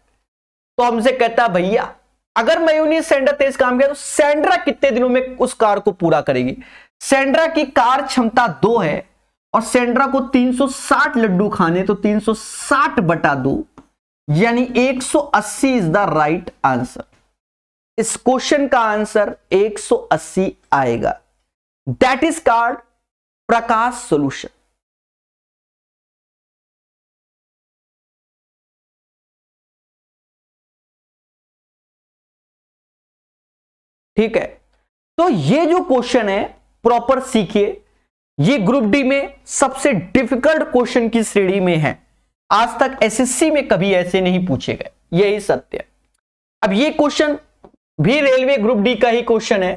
तो हमसे कहता है भैया अगर मयूरी ने सैंड्रा तेज काम किया तो सैंड्रा कितने दिनों में उस कार को पूरा करेगी। सैंड्रा की कार क्षमता 2 है और सैंड्रा को 360 लड्डू खाने, तो 360/2 यानी 180 इज द राइट आंसर। इस क्वेश्चन का आंसर 180 आएगा। That is called Prakash solution. ठीक है, तो ये जो क्वेश्चन है प्रॉपर सीखिए, ये ग्रुप डी में सबसे डिफिकल्ट क्वेश्चन की श्रेणी में है। आज तक एसएससी में कभी ऐसे नहीं पूछे गए, यही सत्य है। अब ये क्वेश्चन भी रेलवे ग्रुप डी का ही क्वेश्चन है,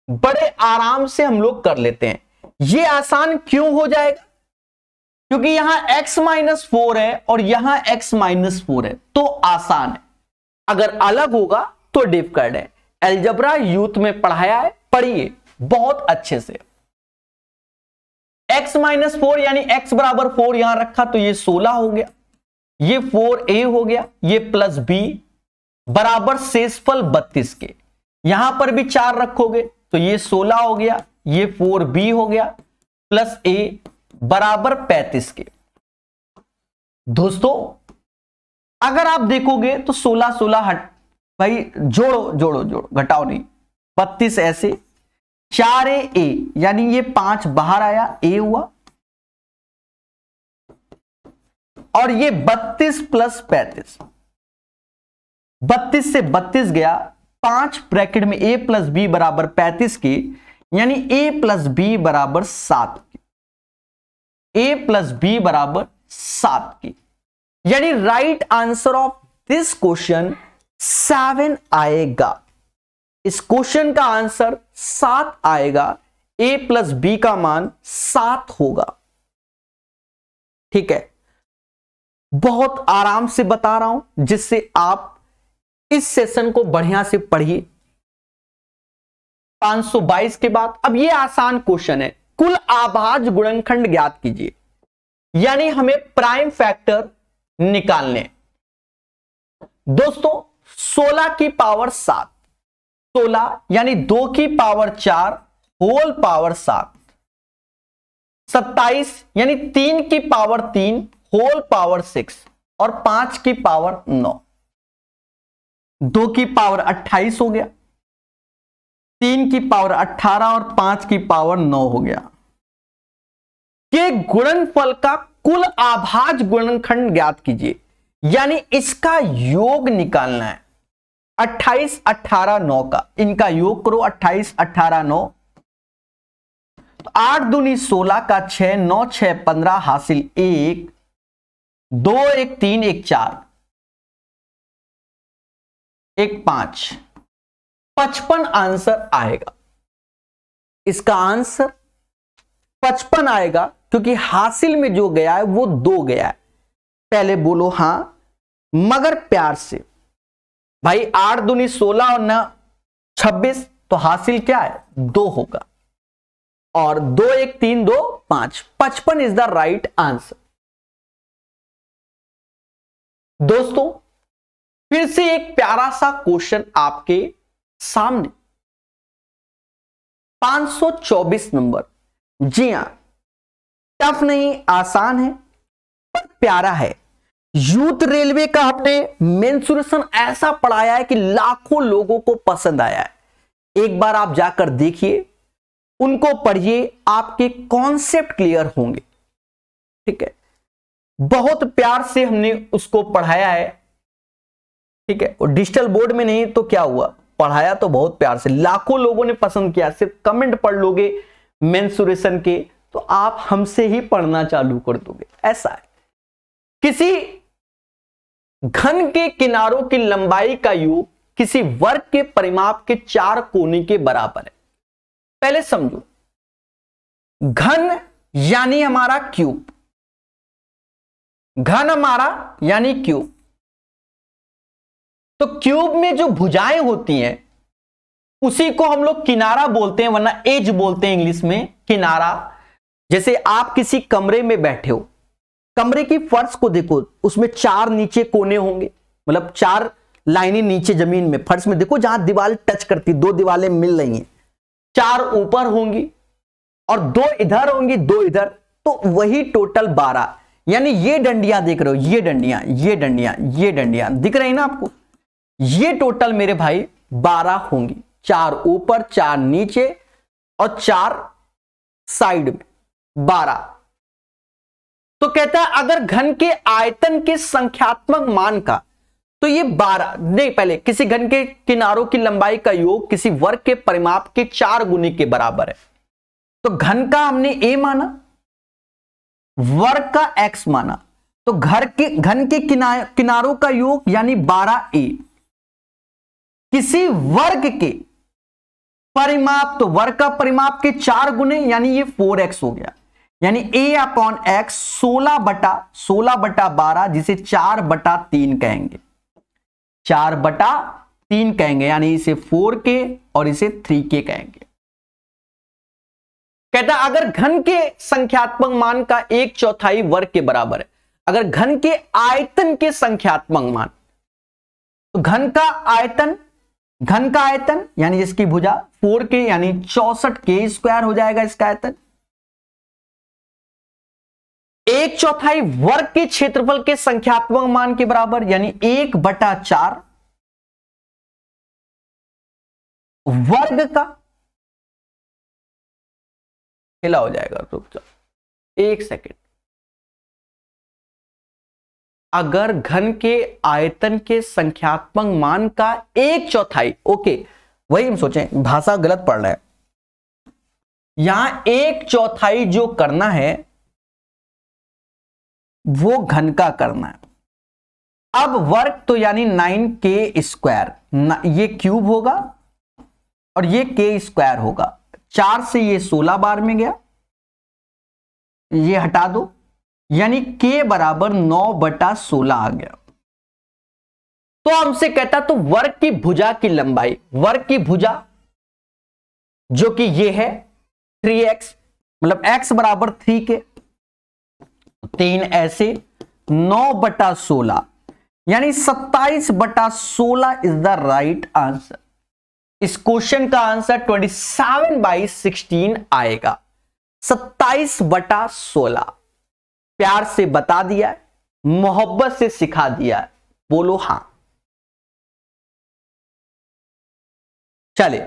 बड़े आराम से हम लोग कर लेते हैं। ये आसान क्यों हो जाएगा? क्योंकि यहां x-4 है और यहां x-4 है, तो आसान है। अगर अलग होगा तो डिफिकल्ट है। अलजेब्रा यूथ में पढ़ाया है, पढ़िए बहुत अच्छे से। x-4 यानी x बराबर 4 यहां रखा तो ये 16 हो गया, ये 4a हो गया, ये प्लस b बराबर शेषफल 32 के। यहां पर भी 4 रखोगे तो ये 16 हो गया, ये 4b हो गया प्लस a बराबर 35 के। दोस्तों अगर आप देखोगे तो 16 हट भाई, जोड़ो घटाओ नहीं, 32 ऐसे, 4a यानी ये 5 बाहर आया, a हुआ, और ये 32 प्लस 35, 32 से 32 गया, 5 ब्रैकेट में a प्लस b बराबर 35 के, यानी a प्लस b बराबर 7 के, a प्लस b बराबर 7 के, यानी right answer of this question 7 आएगा। इस क्वेश्चन का आंसर 7 आएगा, a प्लस b का मान 7 होगा। ठीक है, बहुत आराम से बता रहा हूं जिससे आप इस सेशन को बढ़िया से पढ़िए। 522 के बाद अब ये आसान क्वेश्चन है, कुल आभाज्य गुणनखंड ज्ञात कीजिए, यानी हमें प्राइम फैक्टर निकालने। दोस्तों 16 की पावर 7, 16 यानी 2 की पावर 4 होल पावर 7, 27 यानी 3 की पावर 3 होल पावर 6 और 5 की पावर 9, 2 की पावर 28 हो गया, 3 की पावर 18 और 5 की पावर 9 हो गया। के गुणनफल का कुल आभाज्य गुणनखंड ज्ञात कीजिए, यानी इसका योग निकालना है। 28, 18, 9 का इनका योग करो, 28, 18, 9, तो 8 दूनी 16 का 6, 9, 6, 15 हासिल 1, 2, 1, 3, 1, 4, 1, 5, 55 आंसर आएगा। इसका आंसर 55 आएगा क्योंकि हासिल में जो गया है वो 2 गया है। पहले बोलो हां मगर प्यार से भाई, 8 दूनी 16 और 9 26, तो हासिल क्या है 2 होगा, और 2, 1, 3, 2, 5, 55 इज द राइट आंसर। दोस्तों फिर से एक प्यारा सा क्वेश्चन आपके सामने, 524 नंबर। जी हां, टफ नहीं, आसान है पर प्यारा है। यूथ रेलवे का हमने मेंसुरेशन ऐसा पढ़ाया है कि लाखों लोगों को पसंद आया है। एक बार आप जाकर देखिए, उनको पढ़िए, आपके कॉन्सेप्ट क्लियर होंगे। ठीक है, बहुत प्यार से हमने उसको पढ़ाया है। ठीक है, और डिजिटल बोर्ड में नहीं तो क्या हुआ, पढ़ाया तो बहुत प्यार से, लाखों लोगों ने पसंद किया। सिर्फ कमेंट पढ़ लोगे मेंसुरेशन के तो आप हमसे ही पढ़ना चालू कर दोगे। ऐसा है, किसी घन के किनारों की लंबाई का योग किसी वर्ग के परिमाप के 4 कोने के बराबर है। पहले समझो, घन यानी हमारा क्यूब, घन हमारा यानी क्यूब। तो क्यूब में जो भुजाएं होती हैं उसी को हम लोग किनारा बोलते हैं, वरना एज बोलते हैं इंग्लिश में, किनारा। जैसे आप किसी कमरे में बैठे हो, कमरे की फर्श को देखो, उसमें 4 नीचे कोने होंगे, मतलब 4 लाइनें नीचे जमीन में, फर्श में देखो जहां दीवार टच करती, 2 दीवारें मिल रही हैं, 4 ऊपर होंगी और 2 इधर होंगी, 2 इधर, तो वही टोटल 12। यानी ये डंडियां देख रहे हो, ये डंडियां, ये डंडियां, ये डंडियां दिख रही ना आपको, ये टोटल मेरे भाई 12 होंगी। 4 ऊपर, 4 नीचे और 4 साइड में, 12। तो कहता है अगर घन के आयतन के संख्यात्मक मान का, तो ये 12 नहीं, पहले किसी घन के किनारों की लंबाई का योग किसी वर्ग के परिमाप के 4 गुने के बराबर है। तो घन का हमने a माना, वर्ग का x माना, तो घन के किनारों का योग यानी 12a, किसी वर्ग के परिमाप, तो वर्ग का परिमाप के 4 गुने यानी ये 4x हो गया। यानी a/x 16/12, जिसे 4/3 कहेंगे, 4/3 कहेंगे, यानी इसे 4k और इसे 3k कहेंगे। कहता है अगर घन के संख्यात्मक मान का 1/4 वर्ग के बराबर है, अगर घन के आयतन के संख्यात्मक मान, तो घन का आयतन यानी जिसकी भुजा 4k यानी 64k² हो जाएगा इसका आयतन। 1/4 वर्ग के क्षेत्रफल के संख्यात्मक मान के बराबर, यानी 1/4 वर्ग का, हिला हो जाएगा, रुक जाओ 1 सेकेंड। अगर घन के आयतन के संख्यात्मक मान का 1/4, ओके, वही हम सोचें, भाषा गलत पढ़ रहा है, यहां 1/4 जो करना है वो घन का करना है। अब वर्ग तो यानी 9k², ये क्यूब होगा और ये k² होगा। 4 से ये 16 बार में गया, ये हटा दो, यानी k बराबर 9/16 आ गया। तो हमसे कहता तो वर्ग की भुजा की लंबाई, वर्ग की भुजा जो कि ये है 3x, मतलब x बराबर 3k, 3 ऐसे, 9/16 यानी 27/16 इज द राइट आंसर। इस क्वेश्चन का आंसर 27/16 आएगा, 27/16। प्यार से बता दिया है, मोहब्बत से सिखा दिया है, बोलो हां। चले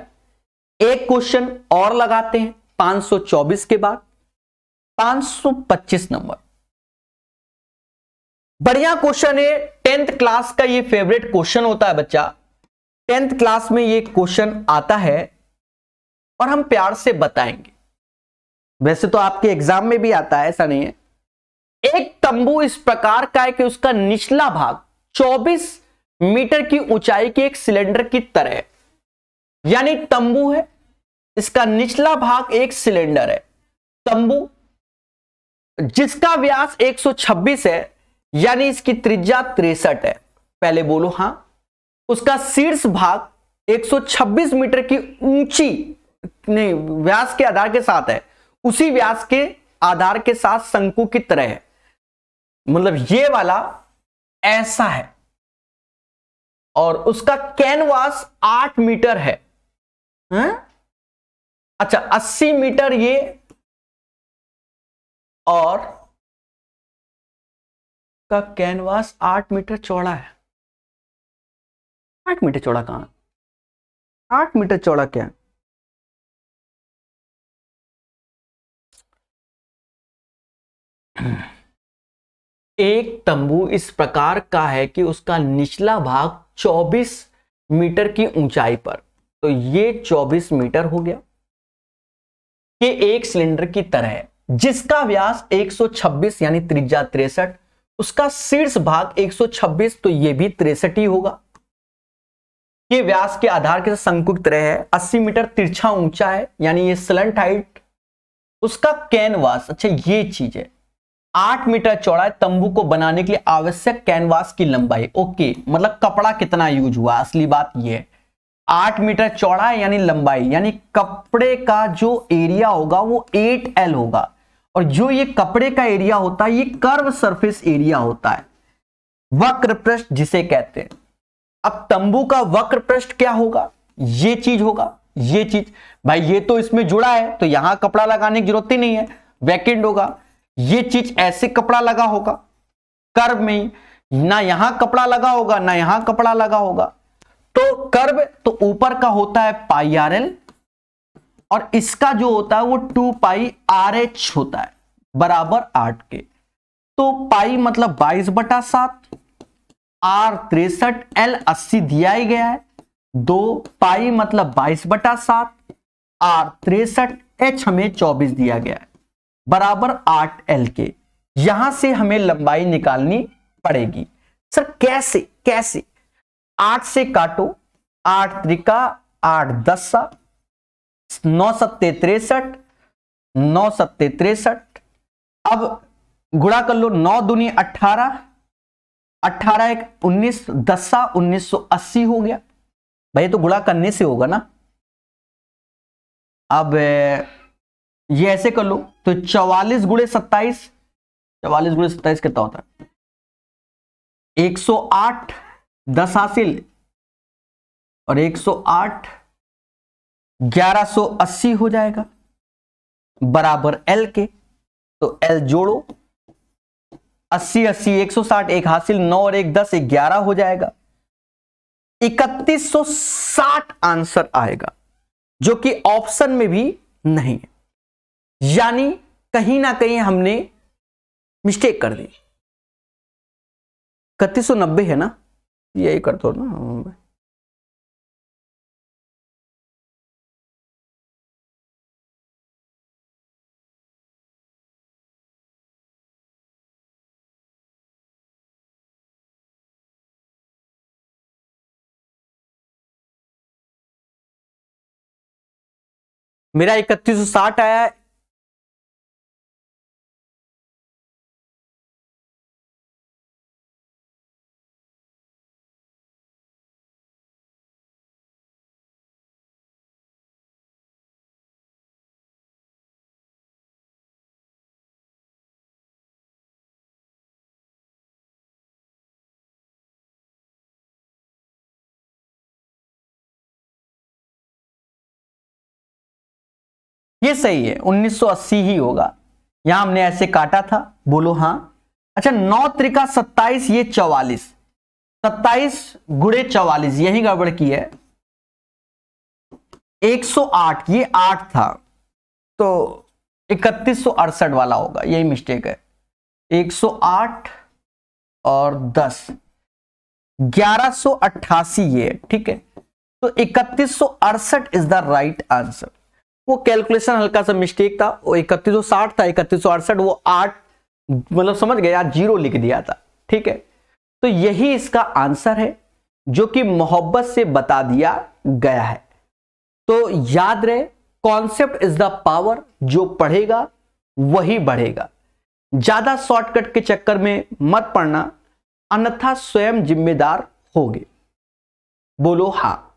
एक क्वेश्चन और लगाते हैं 524 के बाद, 525 नंबर। बढ़िया क्वेश्चन है, 10th क्लास का ये फेवरेट क्वेश्चन होता है बच्चा। 10th क्लास में ये क्वेश्चन आता है और हम प्यार से बताएंगे। वैसे तो आपके एग्जाम में भी आता है, ऐसा नहीं है। एक तंबू इस प्रकार का है कि उसका निचला भाग 24 मीटर की ऊंचाई के एक सिलेंडर की तरह है। यानी तंबू है, इसका निचला भाग एक सिलेंडर है। तंबू जिसका व्यास 126 है, यानी इसकी त्रिज्या 63 है। पहले बोलो हां। उसका शीर्ष भाग 126 मीटर की ऊंची नहीं व्यास के आधार के साथ है, उसी व्यास के आधार के साथ शंकु की तरह है। मतलब ये वाला ऐसा है और उसका कैनवास 8 मीटर है। अच्छा 80 मीटर ये और का कैनवास 8 मीटर चौड़ा है। 8 मीटर चौड़ा कहां? 8 मीटर चौड़ा क्या है? एक तंबू इस प्रकार का है कि उसका निचला भाग 24 मीटर की ऊंचाई पर, तो ये 24 मीटर हो गया, कि एक सिलेंडर की तरह है जिसका व्यास 126 यानी त्रिज्या 63, उसका शीर्ष भाग 126, तो ये भी 63 ही होगा। ये व्यास के आधार के शंकु की तरह है, 80 मीटर तिरछा ऊंचा है यानी ये स्लंट हाइट। उसका कैनवास, अच्छा ये चीज है, 8 मीटर चौड़ा है। तंबू को बनाने के लिए आवश्यक कैनवास की लंबाई, ओके, मतलब कपड़ा कितना यूज हुआ, असली बात ये है 8 मीटर चौड़ा है यानी लंबाई, यानी कपड़े का जो एरिया होगा वो 8L होगा। और जो ये कपड़े का एरिया होता है ये कर्व सरफेस एरिया होता है, वक्र पृष्ठ जिसे कहते हैं। अब तंबू का वक्र पृष्ठ क्या होगा, ये चीज होगा, ये चीज भाई ये तो इसमें जुड़ा है तो यहां कपड़ा लगाने की जरूरत ही नहीं है, वैकेंट होगा। ये चीज ऐसे कपड़ा लगा होगा कर्व में ही, ना यहां कपड़ा लगा होगा ना यहां कपड़ा लगा होगा। तो कर्व तो ऊपर का होता है पाई RL और इसका जो होता है वो 2 पाई RH होता है बराबर 8 के। तो पाई मतलब 22/7, R 63, L 80 दिया ही गया है। 2 पाई मतलब 22/7, R 63, H हमें 24 दिया गया है बराबर 8L के। यहां से हमें लंबाई निकालनी पड़ेगी। सर कैसे कैसे? 8 से काटो, 8 त्रिका 8 10, 9 सत्ते 63, 9 सत्ते 63। अब गुणा कर लो, 9 दूनी 18, 18 एक 19, 10 1980 हो गया। भाई तो गुणा करने से होगा ना। अब ये ऐसे कर लो तो 44 गुणे 27, 44 गुणे 27 कितना होता है? 108, 10 हासिल और 108 1180 हो जाएगा बराबर L के। तो L जोड़ो, 80 80 160, एक हासिल, 9 और 1 10, 11 हो जाएगा। 3160 आंसर आएगा, जो कि ऑप्शन में भी नहीं है, यानी कहीं ना कहीं हमने मिस्टेक कर दी। 3190 है ना, यही कर दो ना। मेरा 3160 आया है। ये सही है, 1980 ही होगा। यहां हमने ऐसे काटा था, बोलो हाँ। अच्छा 9 त्रिका 27, ये 44, 27 गुणे 44, यही गड़बड़ की है। 108, ये 8 था तो 3168 वाला होगा, यही मिस्टेक है। 108 और 10, 1188 ये, ठीक है। तो 3168 इज द राइट आंसर। वो कैलकुलेशन हल्का सा मिस्टेक था, वो 3160 था, 3168 वो 8 मतलब समझ गए यार, 0 लिख दिया था, ठीक है। तो यही इसका आंसर है जो कि मोहब्बत से बता दिया गया है। तो याद रहे, कॉन्सेप्ट इज द पावर, जो पढ़ेगा वही बढ़ेगा। ज्यादा शॉर्टकट के चक्कर में मत पड़ना, अन्यथा स्वयं जिम्मेदार होगे। बोलो हाँ।